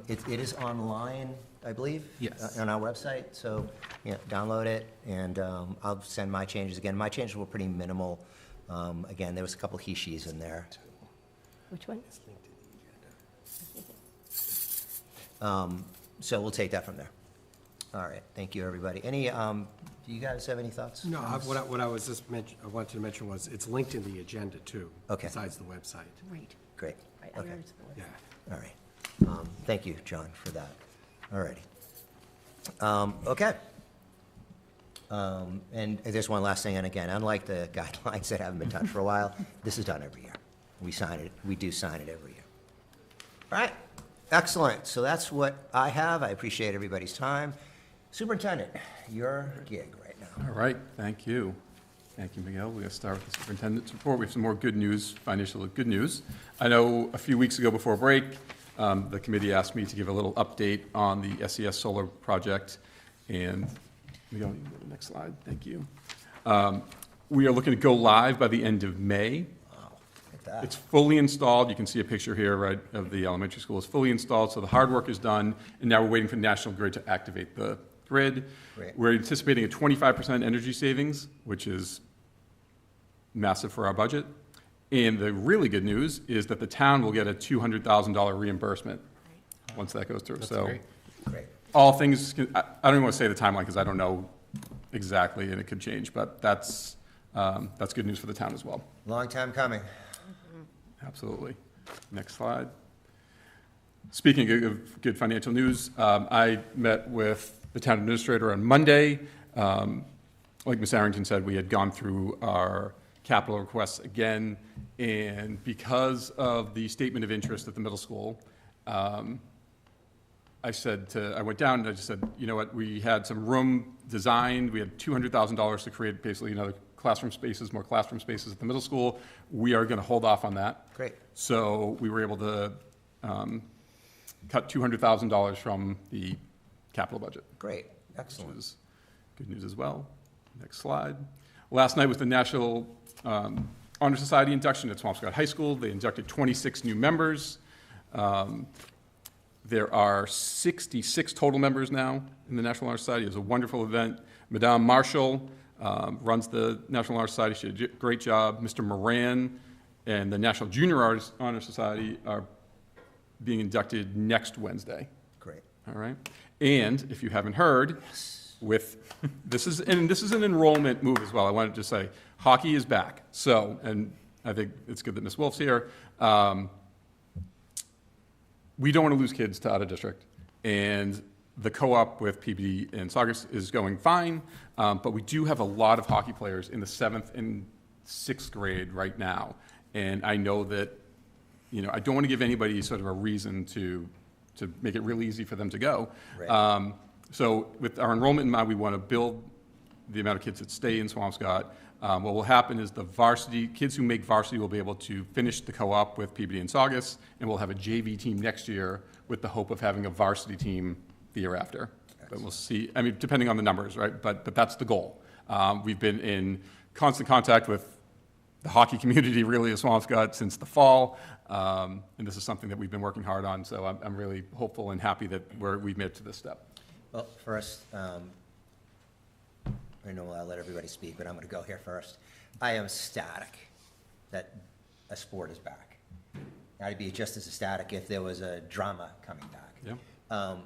It is online, I believe. Yes. On our website. So, download it, and I'll send my changes again. My changes were pretty minimal. Again, there was a couple he/she's in there. Which one? So we'll take that from there. All right. Thank you, everybody. Do you guys have any thoughts? No, what I was I wanted to mention was it's linked in the agenda too. Okay. Besides the website. Right. Great. Right. Okay. Yeah. All right. Thank you, John, for that. All righty. Okay. And there's one last thing, and again, unlike the guidelines that haven't been touched for a while, this is done every year. We sign it, we do sign it every year. All right, excellent. So that's what I have. I appreciate everybody's time. Superintendent, your gig right now. All right, thank you. Thank you, Miguel. We're going to start with the superintendent's report. We have some more good news, financial good news. I know a few weeks ago before break, the committee asked me to give a little update on the SES solar project. And Miguel, you can go to the next slide. Thank you. We are looking to go live by the end of May. Wow, look at that. It's fully installed. You can see a picture here, right, of the elementary school. It's fully installed, so the hard work is done, and now we're waiting for National Grid to activate the grid. Great. We're anticipating a 25% energy savings, which is massive for our budget. And the really good news is that the town will get a $200,000 reimbursement once that goes through. That's So great. Great. all things, I don't even want to say the timeline because I don't know exactly, and it could change, but that's good news for the town as well. Long time coming. Absolutely. Next slide. Speaking of good financial news, I met with the town administrator on Monday. Like Ms. Arrington said, we had gone through our capital requests again, and because of the statement of interest at the middle school, I went down and I just said, you know what, we had some room designed, we had $200,000 to create basically another classroom spaces, more classroom spaces at the middle school. We are going to hold off on that. Great. So we were able to cut $200,000 from the capital budget. Great. Which Excellent. is good news as well. Next slide. Last night was the National Honor Society induction at Swampscott High School. They inducted 26 new members. There are 66 total members now in the National Honor Society. It was a wonderful event. Madame Marshall runs the National Honor Society. She did a great job. Mr. Moran and the National Junior Honor Society are being inducted next Wednesday. Great. All right. And if you haven't heard, this is an enrollment move as well. I wanted to say hockey is back. So, and I think it's good that Ms. Wolf's here. We don't want to lose kids to out of district, and the co-op with PBD and Saugus is going fine. But we do have a lot of hockey players in the 7th and 6th grade right now, and I know that, you know, I don't want to give anybody sort of a reason to make it real easy for them to go. Right. So with our enrollment in mind, we want to build the amount of kids that stay in Swampscott. What will happen is the varsity, kids who make varsity will be able to finish the co-op with PBD and Saugus, and we'll have a JV team next year with the hope of having a varsity team the year after. But we'll see, I mean, depending on the numbers, right? But that's the goal. We've been in constant contact with the hockey community really at Swampscott since the fall, and this is something that we've been working hard on, so I'm really hopeful and happy that we've made it to this step. Well, first, I know I'll let everybody speak, but I'm going to go here first. I am ecstatic that a sport is back. I'd be just as ecstatic if there was a drama coming back. Yeah.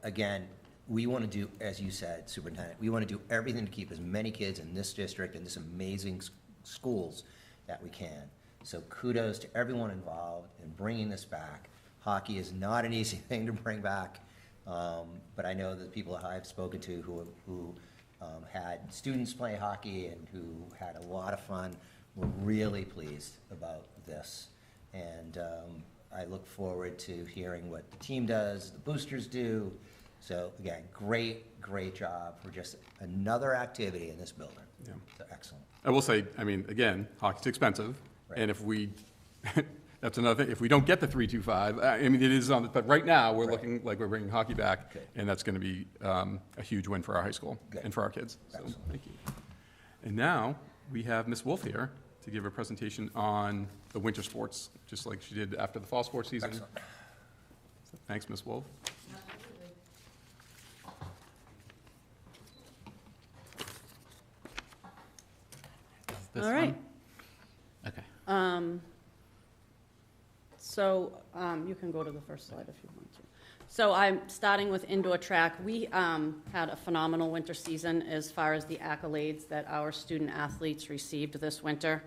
Again, we want to do, as you said, Superintendent, we want to do everything to keep as many kids in this district and this amazing schools that we can. So kudos to everyone involved in bringing this back. Hockey is not an easy thing to bring back, but I know that people I've spoken to who had students play hockey and who had a lot of fun were really pleased about this. And I look forward to hearing what the team does, the boosters do. So again, great job for just another activity in this building. Yeah. So excellent. I will say, I mean, again, hockey's expensive, Right. and if we, that's another thing, if we don't get the 325, I mean, it is on, but right now, we're Right. looking like we're bringing hockey back, Good. and that's going to be a huge win for our high school Good. and for our kids. So, Excellent. thank you. And now, we have Ms. Wolf here to give a presentation on the winter sports, just like she did after the fall sports season. Excellent. So, thanks, Ms. Wolf. This All right. one? Okay. So you can go to the first slide if you want to. So I'm starting with indoor track. We had a phenomenal winter season as far as the accolades that our student athletes received this winter.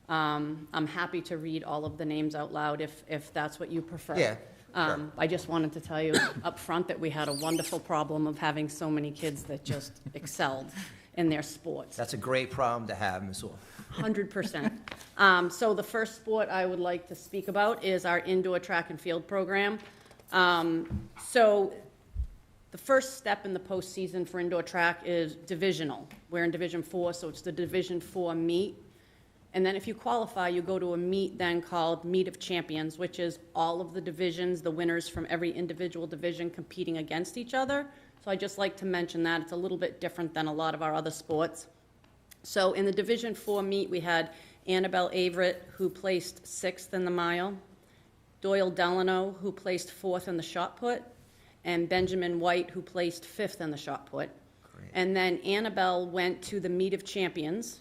I'm happy to read all of the names out loud if that's what you prefer. Yeah, I just wanted to tell you up front that we had a wonderful problem of having so many kids that just excelled in their sports. That's a great problem to have, Ms. Wolf. 100%. So the first sport I would like to speak about is our indoor track and field program. So the first step in the postseason for indoor track is divisional. We're in Division 4, so it's the Division 4 meet. And then if you qualify, you go to a meet then called Meet of Champions, which is all of the divisions, the winners from every individual division competing against each other. So I'd just like to mention that. It's a little bit different than a lot of our other sports. So in the Division 4 meet, we had Annabelle Averett, who placed 6th in the mile, Doyle Delano, who placed 4th in the shot put, and Benjamin White, who placed 5th in the shot put. Great. And then Annabelle went to the Meet of Champions,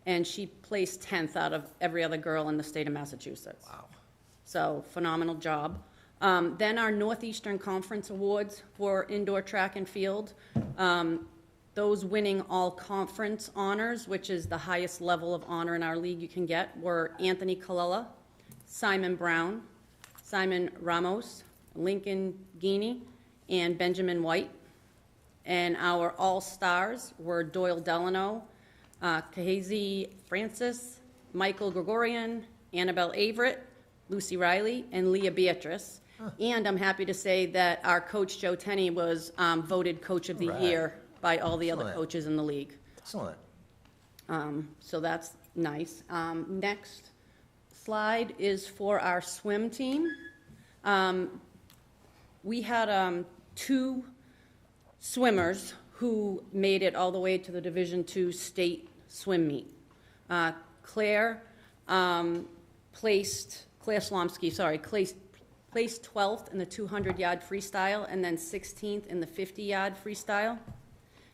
and she placed 10th out of every other girl in the state of Massachusetts. Wow. So phenomenal job. Then our Northeastern Conference Awards for indoor track and field. Those winning all conference honors, which is the highest level of honor in our league you can get, were Anthony Colella, Simon Brown, Simon Ramos, Lincoln Guiney, and Benjamin White. And our all-stars were Doyle Delano, Kahazi Francis, Michael Gregorian, Annabelle Averett, Lucy Riley, and Leah Beatrice. And I'm happy to say that our coach, Joe Tenney, was voted Coach of the Right. Year by all the other Excellent. coaches in the league. Excellent. So that's nice. Next slide is for our swim team. We had 2 swimmers who made it all the way to the Division II state swim meet. Claire Swampscott, placed 12th in the 200-yard freestyle and then 16th in the 50-yard freestyle.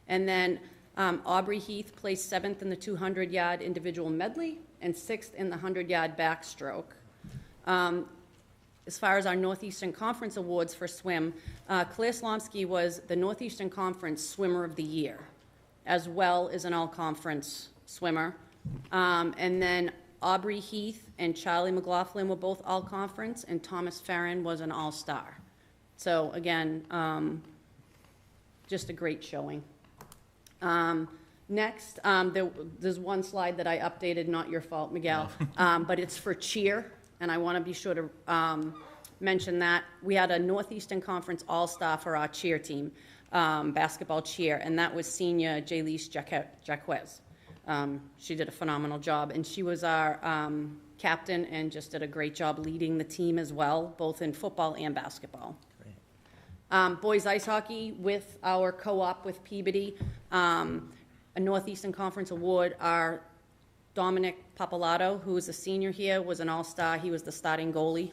And then Aubrey Heath placed 7th in the 200-yard individual medley and 6th in the 100-yard backstroke. As far as our Northeastern Conference Awards for swim, Claire Slomsky was the Northeastern Conference Swimmer of the Year, as well as an all-conference swimmer. And then Aubrey Heath and Charlie McLaughlin were both all-conference, and Thomas Farron was an all-star. So again, just a great showing. Next, there's one slide that I updated, not your fault, Miguel, but it's for cheer, and I want to be sure to mention that. We had a Northeastern Conference All-Star for our cheer team, basketball cheer, and that was senior Jaylise Jacquez. She did a phenomenal job, and she was our captain and just did a great job leading the team as well, both in football and basketball. Boys ice hockey with our co-op with Peabody, a Northeastern Conference Award. Our Dominic Papalato, who is a senior here, was an all-star. He was the starting goalie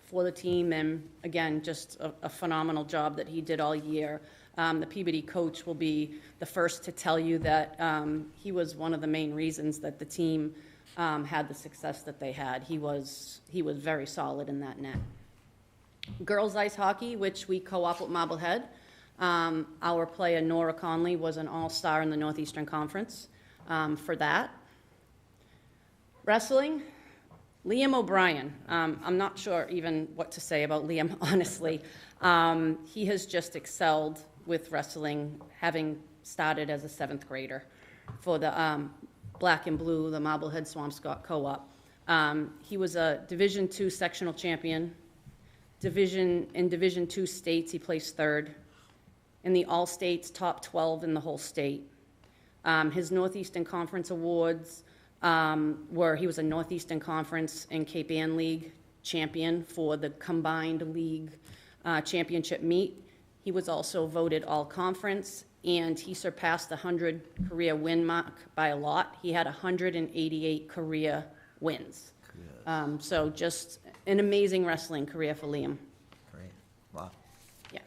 for the team, and again, just a phenomenal job that he did all year. The Peabody coach will be the first to tell you that he was one of the main reasons that the team had the success that they had. He was very solid in that net. Girls ice hockey, which we co-op with Marblehead. Our player Nora Conley was an all-star in the Northeastern Conference for that. Wrestling, Liam O'Brien. I'm not sure even what to say about Liam, honestly. He has just excelled with wrestling, having started as a 7th grader for the Black and Blue, the Marblehead Swampscott Co-op. He was a Division II sectional champion. In Division II states, he placed 3rd. In the All-States, top 12 in the whole state. His Northeastern Conference awards were he was a Northeastern Conference and Cape Ann League champion for the combined league championship meet. He was also voted all-conference, and he surpassed the 100 career win mark by a lot. He had 188 career wins. So just an amazing wrestling career for Liam. Great. Wow. Yeah.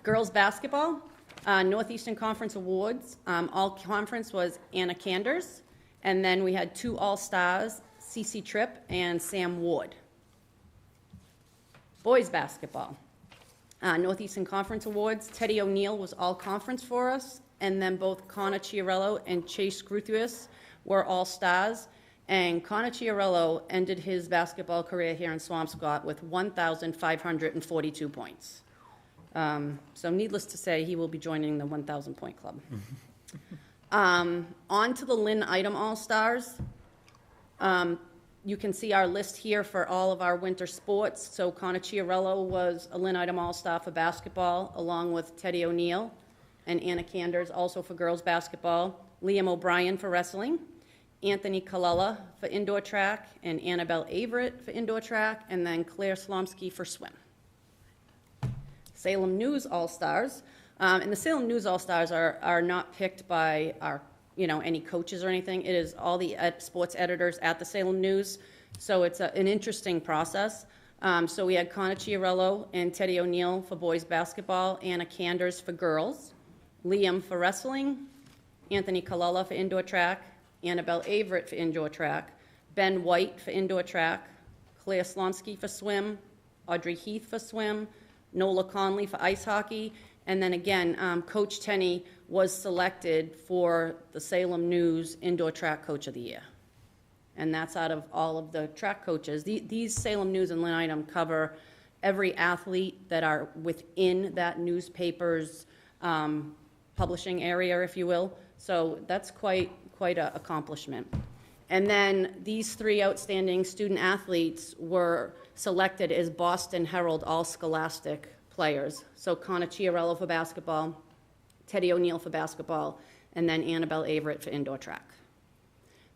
Girls basketball, Northeastern Conference awards. All-conference was Anna Canders, and then we had 2 all-stars, Cece Tripp and Sam Ward. Boys basketball. Northeastern Conference awards, Teddy O'Neill was all-conference for us, and then both Connor Chiarello and Chase Gruthius were all-stars, And Connor Chiarello ended his basketball career here in Swampscott with 1,542 points. So needless to say, he will be joining the 1,000-point club. On to the Lynn Item All-Stars. You can see our list here for all of our winter sports. So Connor Chiarello was a Lynn Item All-Star for basketball, along with Teddy O'Neill and Anna Canders, also for girls basketball, Liam O'Brien for wrestling, Anthony Kalala for indoor track, and Annabelle Averett for indoor track, and then Claire Slomsky for swim. Salem News All-Stars. And the Salem News All-Stars are not picked by our, any coaches or anything. It is all the sports editors at the Salem News. So it's an interesting process. So we had Connor Chiarello and Teddy O'Neill for boys basketball, Anna Canders for girls, Liam for wrestling, Anthony Kalala for indoor track, Annabelle Averett for indoor track, Ben White for indoor track, Claire Slomsky for swim, Audrey Heath for swim, Nola Conley for ice hockey, and then again, Coach Tenney was selected for the Salem News Indoor Track Coach of the Year. And that's out of all of the track coaches. These Salem News and Lynn Item cover every athlete that are within that newspaper's publishing area, if you will. So that's quite an accomplishment. And then these three outstanding student athletes were selected as Boston Herald All-Scholastic players. So Connor Chiarello for basketball, Teddy O'Neill for basketball, and then Annabelle Averett for indoor track.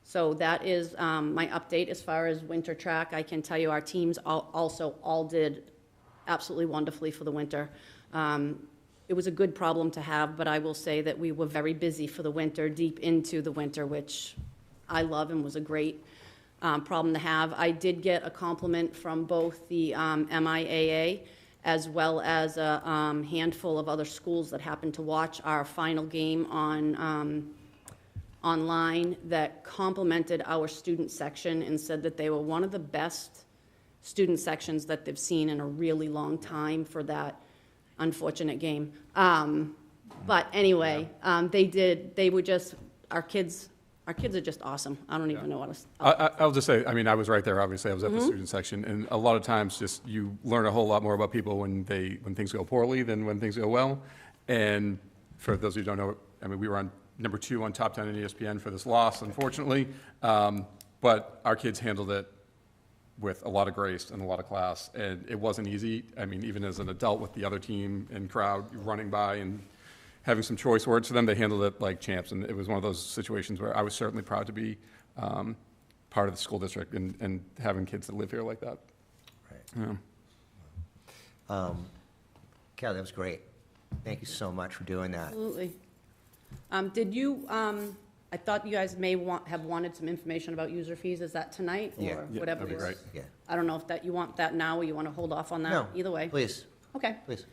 So that is my update as far as winter track. I can tell you our teams all did absolutely wonderfully for the winter. It was a good problem to have, but I will say that we were very busy for the winter, deep into the winter, which I love and was a great problem to have. I did get a compliment from both the MIAA as well as a handful of other schools that happened to watch our final game on online that complimented our student section and said that they were one of the best student sections that they've seen in a really long time for that unfortunate game. But anyway, they were just, our kids are just awesome. I don't even know what else. I'll just say, I was right there, obviously, I was at the student section, and a lot of times just you learn a whole lot more about people when things go poorly than when things go well. And for those of you who don't know, we were on number 2 on Top 10 in ESPN for this loss, unfortunately, but our kids handled it with a lot of grace and a lot of class, and it wasn't easy. Even as an adult with the other team and crowd running by and having some choice words for them, they handled it like champs, and it was one of those situations where I was certainly proud to be part of the school district and having kids that live here like that. Right. Yeah. Kelly, that was great. Thank you so much for doing that. Absolutely. Did you, I thought you guys may have wanted some information about user fees. Is that tonight or Yeah. whatever that'd it be is? great. Yeah. I don't know if you want that now or you want to hold off on that. No. Either way. Please, Okay. please.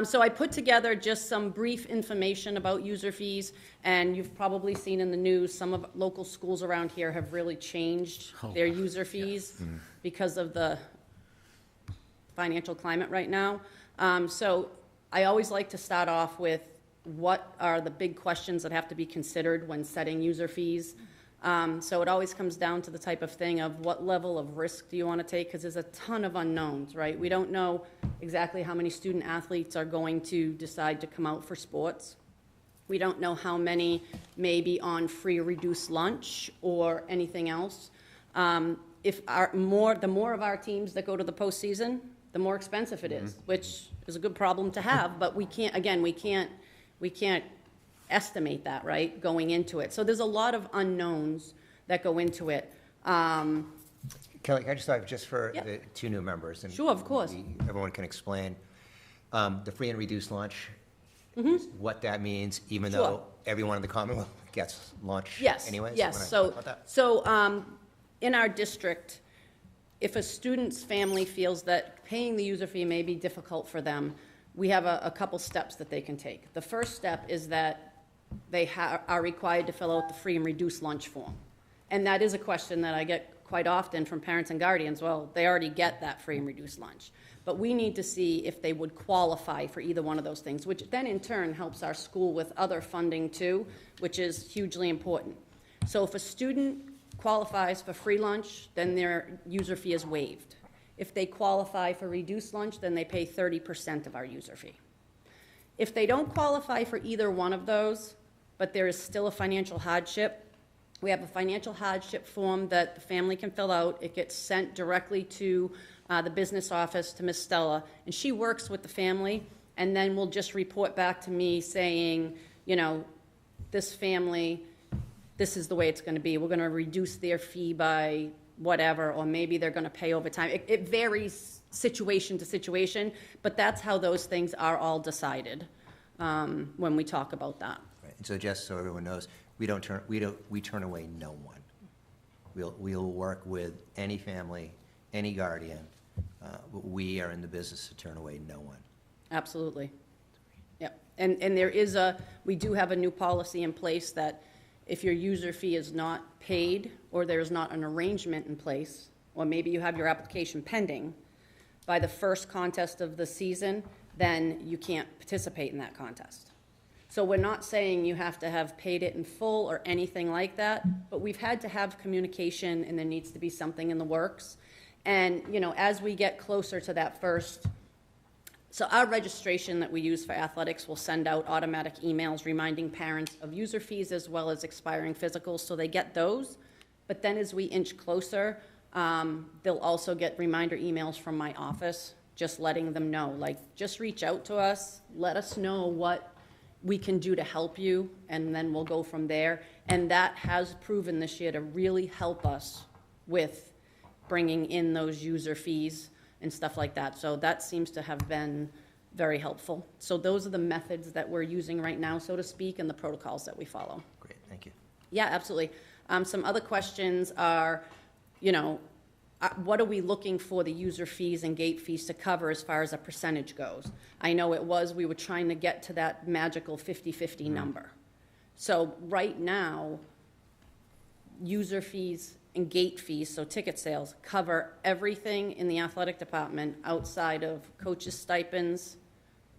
So I put together just some brief information about user fees, and you've probably seen in the news, some of local schools around here have really changed their user fees because of the financial climate right now. So I always like to start off with what are the big questions that have to be considered when setting user fees. So it always comes down to the type of thing of what level of risk do you want to take, because there's a ton of unknowns, right? We don't know exactly how many student athletes are going to decide to come out for sports. We don't know how many may be on free or reduced lunch or anything else. If the more of our teams that go to the postseason, the more expensive it is, which is a good problem to have, but we can't estimate that, right, going into it. So there's a lot of unknowns that go into it. Kelly, can I just talk just for Yep. the 2 new members? And Sure, of course. Everyone can explain. The free and reduced lunch, what that means, even Sure. though everyone in the Commonwealth gets lunch Yes, anyways? yes. Wanna So, talk about that? so in our district, if a student's family feels that paying the user fee may be difficult for them, we have a couple steps that they can take. The first step is that they are required to fill out the free and reduced lunch form. And that is a question that I get quite often from parents and guardians. Well, they already get that free and reduced lunch. But we need to see if they would qualify for either one of those things, which then in turn helps our school with other funding too, which is hugely important. So if a student qualifies for free lunch, then their user fee is waived. If they qualify for reduced lunch, then they pay 30% of our user fee. If they don't qualify for either one of those, but there is still a financial hardship, we have a financial hardship form that the family can fill out. It gets sent directly to the business office, to Ms. Stella, and she works with the family, and then will just report back to me saying, you know, this family, this is the way it's going to be. We're going to reduce their fee by whatever, or maybe they're going to pay overtime. It varies situation to situation, but that's how those things are all decided when we talk about that. Right. And so just so everyone knows, we turn away no one. We'll work with any family, any guardian. We are in the business to turn away no one. Absolutely. Yep. And there is we do have a new policy in place that if your user fee is not paid, or there's not an arrangement in place, or maybe you have your application pending, by the first contest of the season, then you can't participate in that contest. So we're not saying you have to have paid it in full or anything like that, but we've had to have communication, and there needs to be something in the works. And, you know, as we get closer to that first, so our registration that we use for athletics will send out automatic emails reminding parents of user fees as well as expiring physicals, so they get those. But then as we inch closer, they'll also get reminder emails from my office, just letting them know, like, just reach out to us, let us know what we can do to help you, and then we'll go from there. And that has proven this year to really help us with bringing in those user fees and stuff like that. So that seems to have been very helpful. So those are the methods that we're using right now, so to speak, and the protocols that we follow. Great, thank you. Yeah, absolutely. Some other questions are, you know, what are we looking for the user fees and gate fees to cover as far as a percentage goes? I know we were trying to get to that magical 50-50 number. So right now, user fees and gate fees, so ticket sales, cover everything in the athletic department outside of coaches' stipends,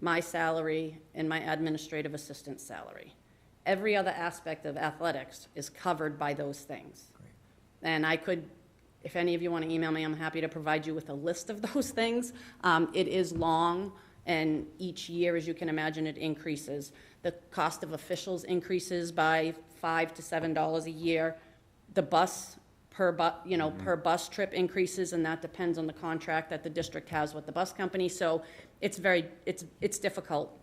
my salary, and my administrative assistant salary. Every other aspect of athletics is covered by those things. Great. And I could, if any of you want to email me, I'm happy to provide you with a list of those things. It is long, and each year, as you can imagine, it increases. The cost of officials increases by $5 to $7 a year. The bus per bus trip increases, and that depends on the contract that the district has with the bus company. So it's difficult.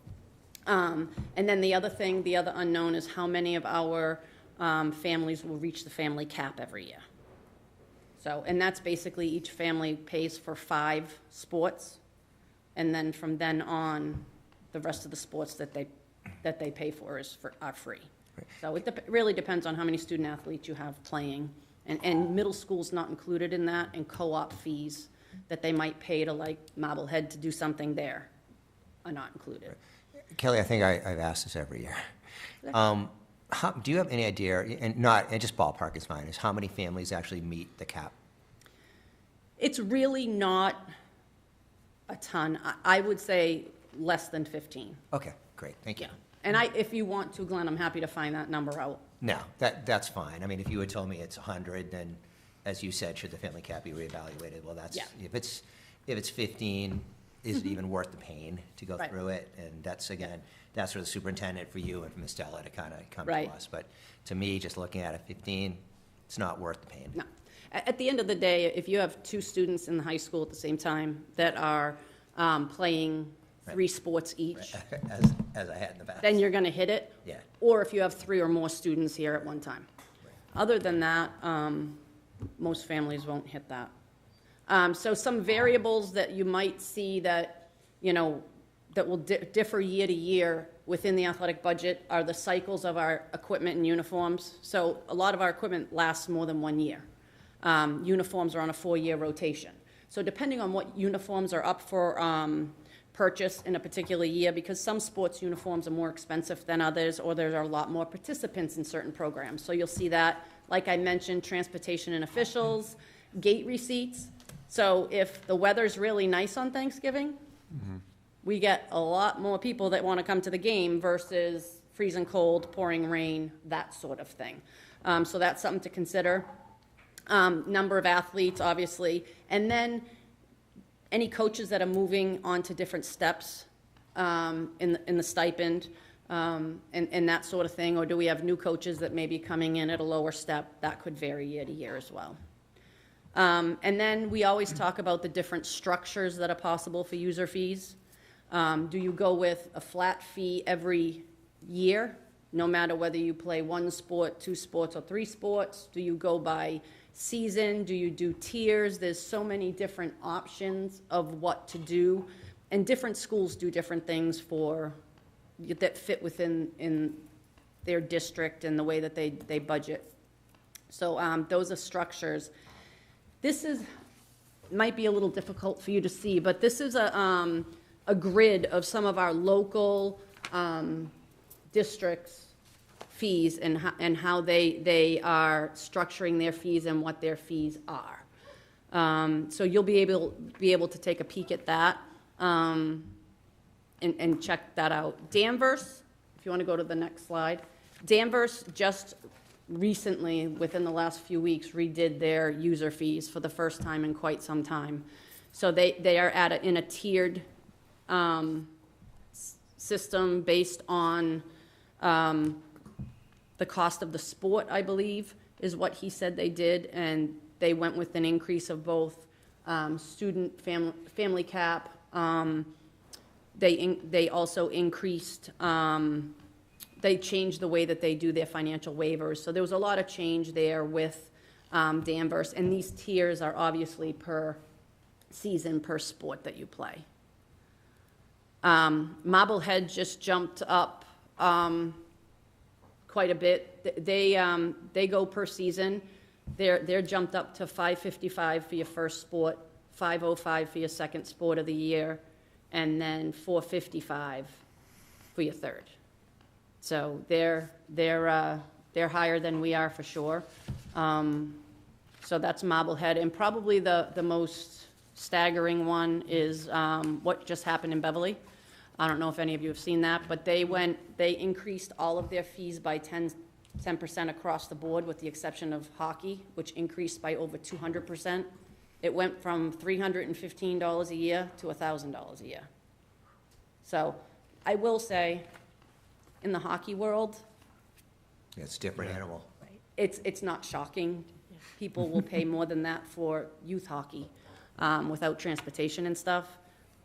And then the other unknown is how many of our families will reach the family cap every year. So, and that's basically each family pays for 5 sports, and then from then on, the rest of the sports that they pay for are free. Right. So it really depends on how many student athletes you have playing, and middle school's not included in that, and co-op fees that they might pay to, like, Marblehead to do something there are not included. Right. Kelly, I think I've asked this every year. Do you have any idea, and just ballpark is fine, is how many families actually meet the cap? It's really not a ton. I would say less than 15. Okay, great, thank you. Yeah. And if you want to, Glenn, I'm happy to find that number out. No, that's fine. I mean, if you had told me it's 100, then, as you said, should the family cap be reevaluated? Well, that's, Yeah. if it's 15, is it even worth the pain to go Right. through it? And that's, again, that's for the superintendent, for you, and for Ms. Stella to kind of come to Right. us. But to me, just looking at it, 15, it's not worth the pain. No. At the end of the day, if you have 2 students in the high school at the same time that are playing 3 sports each, As I had in the past. then you're going to hit it. Yeah. Or if you have 3 or more students here at one time. Other than that, most families won't hit that. So some variables that you might see that, you know, that will differ year to year within the athletic budget are the cycles of our equipment and uniforms. So a lot of our equipment lasts more than 1 year. Uniforms are on a 4-year rotation. So depending on what uniforms are up for purchase in a particular year, because some sports uniforms are more expensive than others, or there are a lot more participants in certain programs. So you'll see that, like I mentioned, transportation and officials, gate receipts. So if the weather's really nice on Thanksgiving, we get a lot more people that want to come to the game versus freezing cold, pouring rain, that sort of thing. So that's something to consider. number of athletes, obviously, and then any coaches that are moving on to different steps in the stipend, and that sort of thing, or do we have new coaches that may be coming in at a lower step? That could vary year to year as well. And then we always talk about the different structures that are possible for user fees. Do you go with a flat fee every year, no matter whether you play one sport, two sports, or three sports? Do you go by season? Do you do tiers? There's so many different options of what to do, and different schools do different things that fit in their district and the way that they budget. So those are structures. This might be a little difficult for you to see, but this is a grid of some of our local districts' fees and how they are structuring their fees and what their fees are. So you'll be able to take a peek at that and check that out. Danvers, if you want to go to the next slide. Danvers just recently, within the last few weeks, redid their user fees for the first time in quite some time. So they are in a tiered system based on the cost of the sport, I believe, is what he said they did, and they went with an increase of both student family cap. They also increased. They changed the way that they do their financial waivers. So there was a lot of change there with Danvers, and these tiers are obviously per season, per sport that you play. Marblehead just jumped up quite a bit. They go per season. They're jumped up to $555 for your first sport, $505 for your second sport of the year, and then $455 for your third. So they're higher than we are for sure. So that's Marblehead, and probably the most staggering one is what just happened in Beverly. I don't know if any of you have seen that, but they increased all of their fees by 10% across the board, with the exception of hockey, which increased by over 200%. It went from $315 a year to $1,000 a year. So I will say, in the hockey world, It's a different animal. it's not shocking. People will pay more than that for youth hockey without transportation and stuff.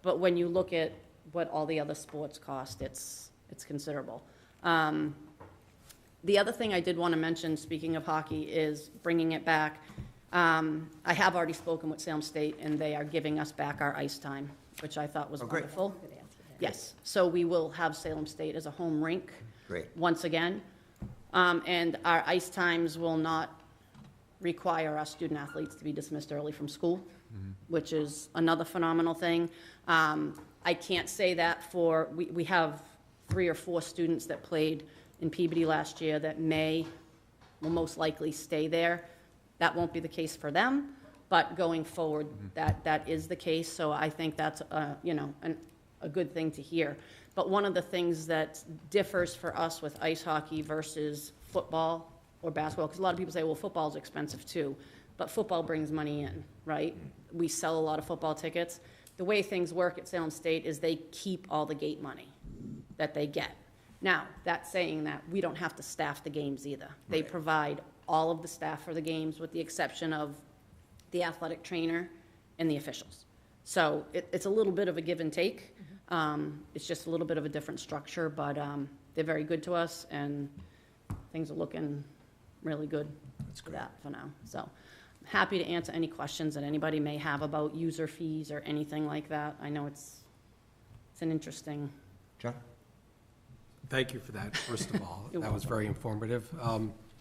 But when you look at what all the other sports cost, it's considerable. The other thing I did want to mention, speaking of hockey, is bringing it back. I have already spoken with Salem State, and they are giving us back our ice time, which I thought was wonderful. Yes, so we will have Salem State as a home rink. Great. Once again. And our ice times will not require our student athletes to be dismissed early from school, which is another phenomenal thing. I can't say that we have 3 or 4 students that played in Peabody last year that will most likely stay there. That won't be the case for them, but going forward, that is the case. So I think that's a good thing to hear. But one of the things that differs for us with ice hockey versus football or basketball, because a lot of people say, well, football's expensive too, but football brings money in, right? We sell a lot of football tickets. The way things work at Salem State is they keep all the gate money that they get. Now, that's saying that we don't have to staff the games either. They provide all of the staff for the games, with the exception of the athletic trainer and the officials. So it's a little bit of a give and take. It's just a little bit of a different structure, but they're very good to us, and things are looking really good for that for now. So I'm happy to answer any questions that anybody may have about user fees or anything like that. I know it's an interesting. John? Thank you for that, first of all. That was very informative.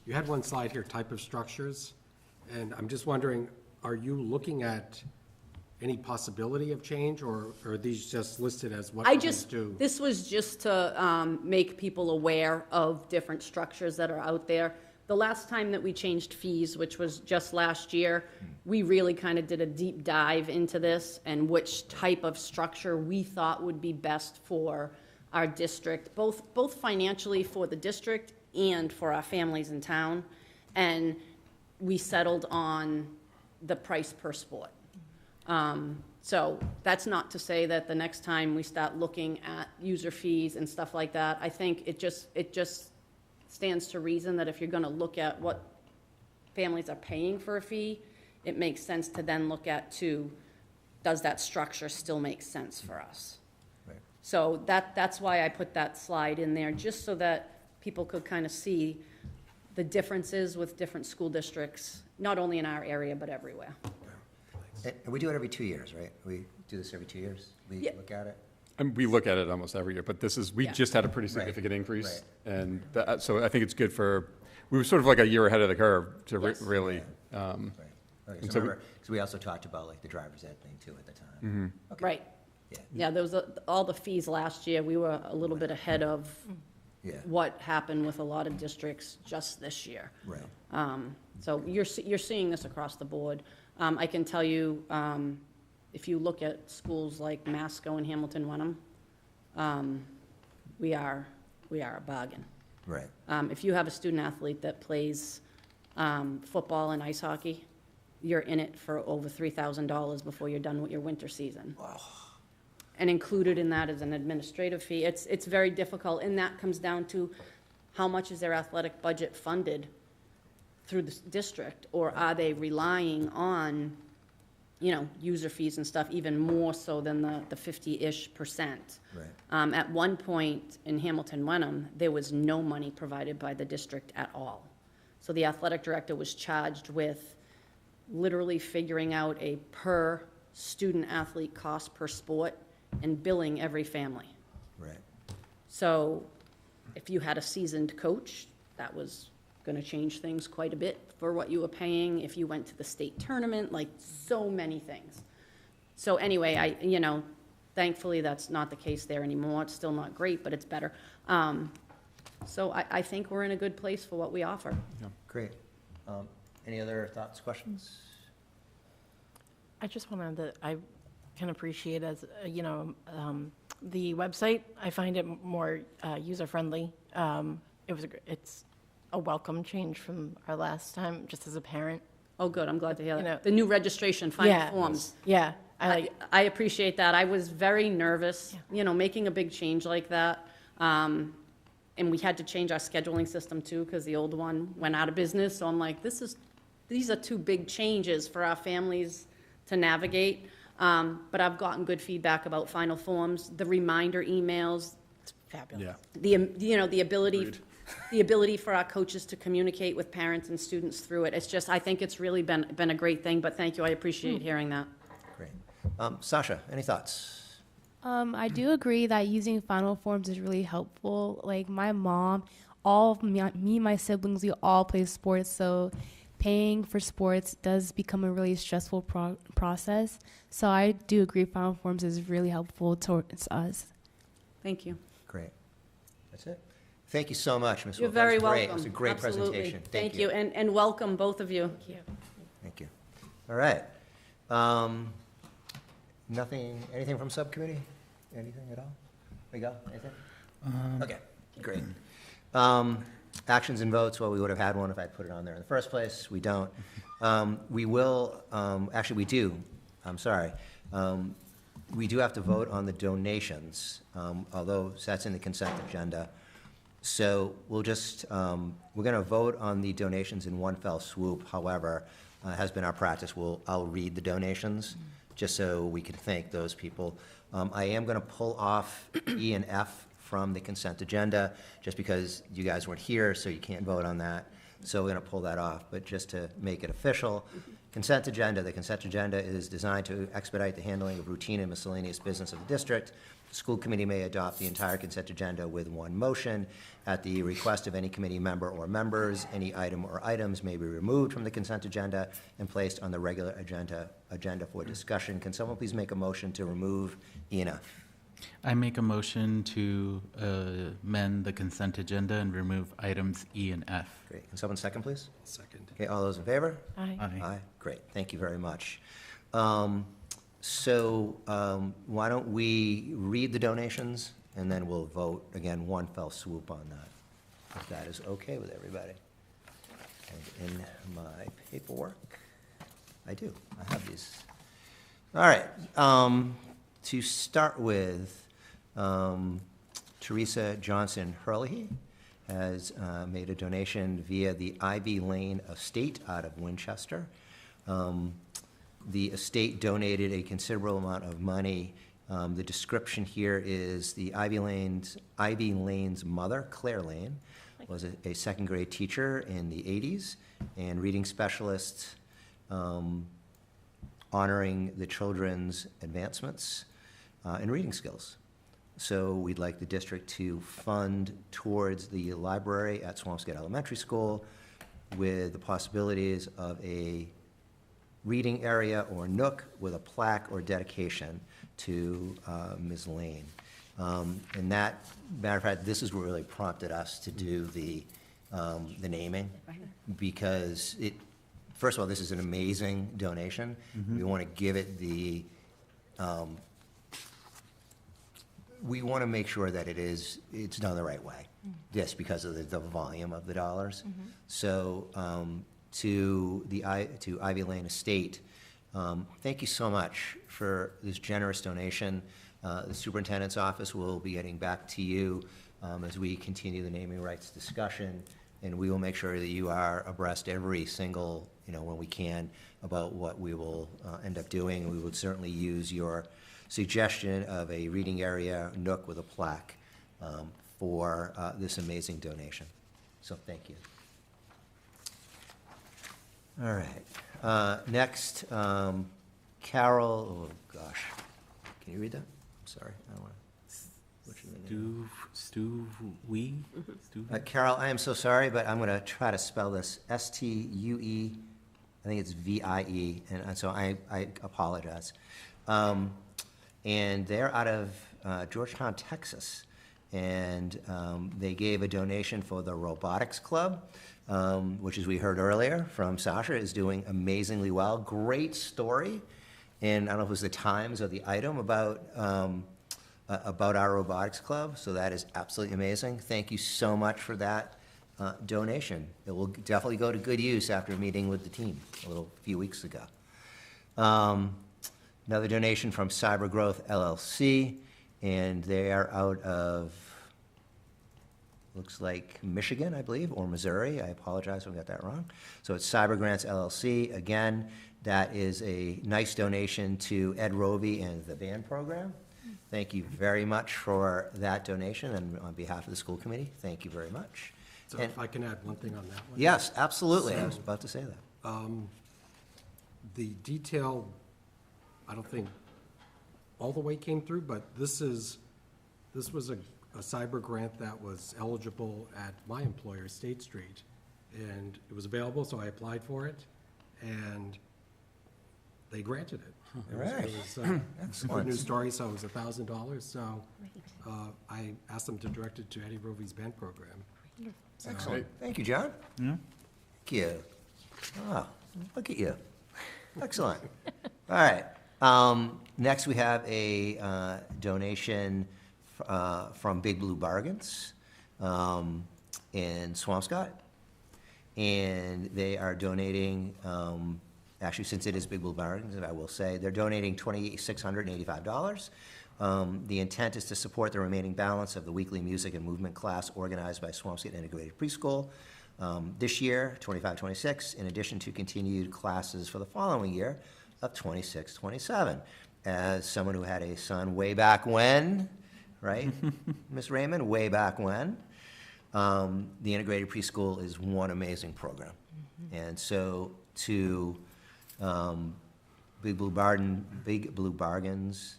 You had one slide here, type of structures, and I'm just wondering, are you looking at any possibility of change, or are these just listed as what we do? This was just to make people aware of different structures that are out there. The last time that we changed fees, which was just last year, we really kind of did a deep dive into this and which type of structure we thought would be best for our district, both financially for the district and for our families in town. And we settled on the price per sport. So that's not to say that the next time we start looking at user fees and stuff like that, I think it just stands to reason that if you're gonna look at what families are paying for a fee, it makes sense to then look at too, does that structure still make sense for us? Right. So that's why I put that slide in there, just so that people could kind of see the differences with different school districts, not only in our area, but everywhere. And we do it every 2 years, right? We do this every 2 years? We Yeah. look at it? We look at it almost every year, but we Yeah. just had a pretty Right. significant increase. Right. And so I think it's good we were sort of like a year ahead of the curve to Yes. really, Right. Okay, And so so we- remember, because we also talked about like the driver's ed thing too at the time. Okay. Right. Yeah, Yeah, there was all the fees last year, we were a little bit ahead of yeah, what happened with a lot of districts just this year. right. So you're seeing this across the board. I can tell you, if you look at schools like Masco and Hamilton Wenham, we are a bargain. Right, If you have a student athlete that plays football and ice hockey, you're in it for over $3,000 before you're done with your winter season. And included in that is an administrative fee. It's very difficult, and that comes down to how much is their athletic budget funded through the district, or are they relying on, user fees and stuff even more so than the 50-ish%. right. At one point in Hamilton Wenham, there was no money provided by the district at all. So the athletic director was charged with literally figuring out a per student athlete cost per sport and billing every family. Right, So if you had a seasoned coach, that was going to change things quite a bit for what you were paying. If you went to the state tournament, like so many things. So anyway, thankfully that's not the case there anymore. It's still not great, but it's better. So I think we're in a good place for what we offer. great. Any other thoughts, questions? I just wanted to, I can appreciate as, the website, I find it more user-friendly. It's a welcome change from our last time, just as a parent. Oh, good, I'm glad to hear You know- that. The new registration, final Yeah. forms. Yeah, I appreciate that. I was very nervous, making a big change like that. And we had to change our scheduling system too, because the old one went out of business. So I'm like, these are two big changes for our families to navigate. But I've gotten good feedback about final forms, the reminder emails, fabulous. yeah. the ability for our coaches to communicate with parents and students through it. It's just, I think it's really been a great thing, but thank you, I appreciate hearing that. Great. Sasha, any thoughts? I do agree that using final forms is really helpful. Like my mom, all of me and my siblings, we all play sports, so paying for sports does become a really stressful process. So I do agree final forms is really helpful towards us. Thank you. Great. That's it. Thank you so much, Ms. You're Wolf. That was very great. welcome. It was a great Absolutely. presentation. Thank you, and welcome, both of you. Thank you. Thank you. All right. Anything from subcommittee? Anything at all? Miguel, anything? Okay, great. Actions and votes, well, we would have had one if I'd put it on there in the first place. We don't. We will, actually, we do. I'm sorry. We do have to vote on the donations, although that's in the consent agenda. So we'll just, we're going to vote on the donations in one fell swoop. However, has been our practice. I'll read the donations just so we can thank those people. I am going to pull off E and F from the consent agenda just because you guys weren't here, so you can't vote on that. So we're going to pull that off. But just to make it official, consent agenda. The consent agenda is designed to expedite the handling of routine and miscellaneous business of the district. The school committee may adopt the entire consent agenda with one motion. At the request of any committee member or members, any item or items may be removed from the consent agenda and placed on the regular agenda for discussion. Can someone please make a motion to remove E and F? I make a motion to amend the consent agenda and remove items E and F. Great. Can someone second, please? Second. Okay, all those in favor? Aye. Aye. Great, thank you very much. So why don't we read the donations, and then we'll vote, again, one fell swoop on that, if that is okay with everybody. And in my paperwork, I do, I have these. All right, to start with, Teresa Johnson Hurley has made a donation via the Ivy Lane Estate out of Winchester. The estate donated a considerable amount of money. The description here is the Ivy Lane's mother, Claire Lane, was a second grade teacher in the 80s and reading specialist, honoring the children's advancements in reading skills. So we'd like the district to fund towards the library at Swampscott Elementary School with the possibilities of a reading area or nook with a plaque or dedication to Ms. Lane. And that, matter of fact, this is what really prompted us to do the naming, because it, first of all, this is an amazing donation. We want to give it the, we want to make sure that it's done the right way, just because of the volume of the dollars. So to Ivy Lane Estate, thank you so much for this generous donation. The superintendent's office will be getting back to you as we continue the naming rights discussion, and we will make sure that you are abreast every single, when we can, about what we will end up doing. We would certainly use your suggestion of a reading area nook with a plaque for this amazing donation. So thank you. All right. Next, Carol, oh gosh, can you read that? I'm sorry, I don't want to. What's your name? Carol, I am so sorry, but I'm going to try to spell this S-T-U-E, I think it's V-I-E, and so I apologize. And they're out of Georgetown, Texas, and they gave a donation for the Robotics Club, which, as we heard earlier from Sasha, is doing amazingly well. Great story, and I don't know if it was the Times or the item about our Robotics Club, so that is absolutely amazing. Thank you so much for that donation. It will definitely go to good use after meeting with the team a few weeks ago. Another donation from Cyber Growth LLC, and they are out of, looks like Michigan, I believe, or Missouri. I apologize if I got that wrong. So it's Cyber Grants LLC. Again, that is a nice donation to Ed Rovey and the band program. Thank you very much for that donation, and on behalf of the school committee, thank you very much. So And- if I can add one thing on that one? Yes, absolutely. I was about to say that. The detail, I don't think all the way came through, but this was a cyber grant that was eligible at my employer, State Street, and it was available, so I applied for it, and they granted it. It was a good Excellent. news story, so it was $1,000, so I asked them to direct it to Eddie Rovey's band program. Excellent. Thank you, John. Yeah. Thank you. Oh, look at you. Excellent. All right. Next, we have a donation from Big Blue Bargains in Swampscott. And they are donating, actually, since it is Big Blue Bargains, I will say, they're donating $2,685. The intent is to support the remaining balance of the weekly music and movement class organized by Swampscott Integrated Preschool this year, 25-26, in addition to continued classes for the following year of 26-27. As someone who had a son way back when, right, Ms. Raymond, way back when, the Integrated Preschool is one amazing program. And so to Big Blue Bargains,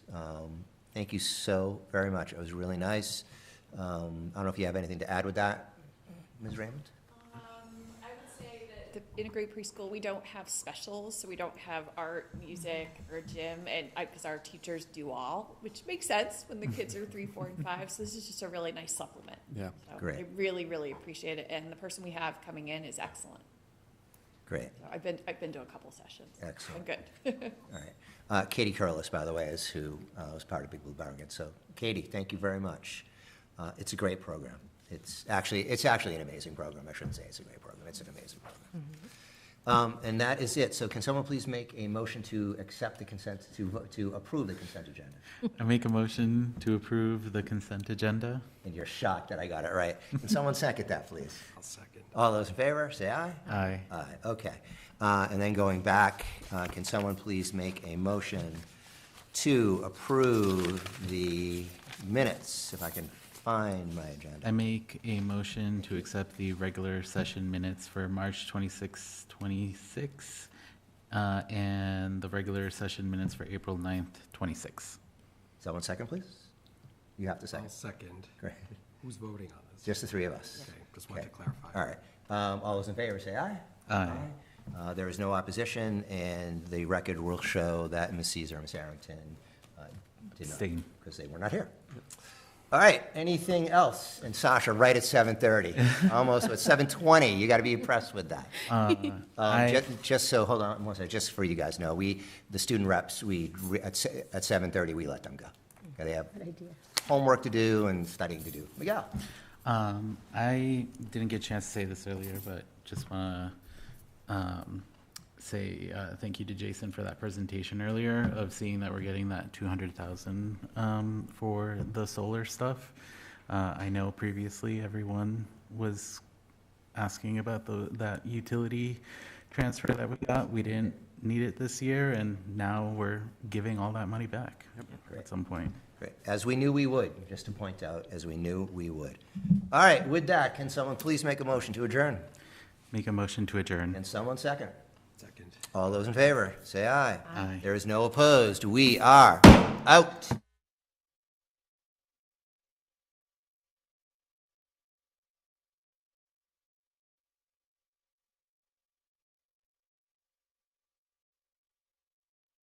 thank you so very much. It was really nice. I don't know if you have anything to add with that, Ms. Raymond? I would say that the Integrate Preschool, we don't have specials, so we don't have art, music, or gym, and because our teachers do all, which makes sense when the kids are 3, 4, and 5. So this is just a really nice supplement. Yeah. So Great. I really, really appreciate it, and the person we have coming in is excellent. Great. So I've been to a couple sessions. Excellent. Been good. All right. Katie Curlis, by the way, is who was part of Big Blue Bargains. So, Katie, thank you very much. It's a great program. It's actually an amazing program. I shouldn't say it's a great program. It's an amazing program. And that is it. So can someone please make a motion to accept the consent, to approve the consent agenda? I make a motion to approve the consent agenda. And you're shocked that I got it right. Can someone second that, please? I'll second. All those in favor, say aye. Aye. Aye, okay. And then going back, can someone please make a motion to approve the minutes, if I can find my agenda? I make a motion to accept the regular session minutes for March 26, 26, and the regular session minutes for April 9th, 26. Someone second, please? You have to I'll second. second. Great. Who's voting on this? Just the three of us. Okay, just wanted to Okay. clarify. All right. All those in favor, say aye. Aye. There is no opposition, and the record will show that Ms. Caesar and Ms. Arrington did not, Abstain. because they were not here. All right, anything else? And Sasha, right at 7:30, almost at 7:20, you got to be impressed with that. Just so, hold on one second, just for you guys know, the student reps, at 7:30, we let them go. Okay, they have homework to do and studying to do. Miguel? I didn't get a chance to say this earlier, but just want to say thank you to Jason for that presentation earlier of seeing that we're getting that 200,000 for the solar stuff. I know previously everyone was asking about that utility transfer that we got. We didn't need it this year, and now we're giving all that money back at some point. Great. As we knew we would, just to point out, as we knew we would. All right, with that, can someone please make a motion to adjourn? Make a motion to adjourn. Can someone second? Second. All those in favor, say aye. Aye. There is no opposed. We are out.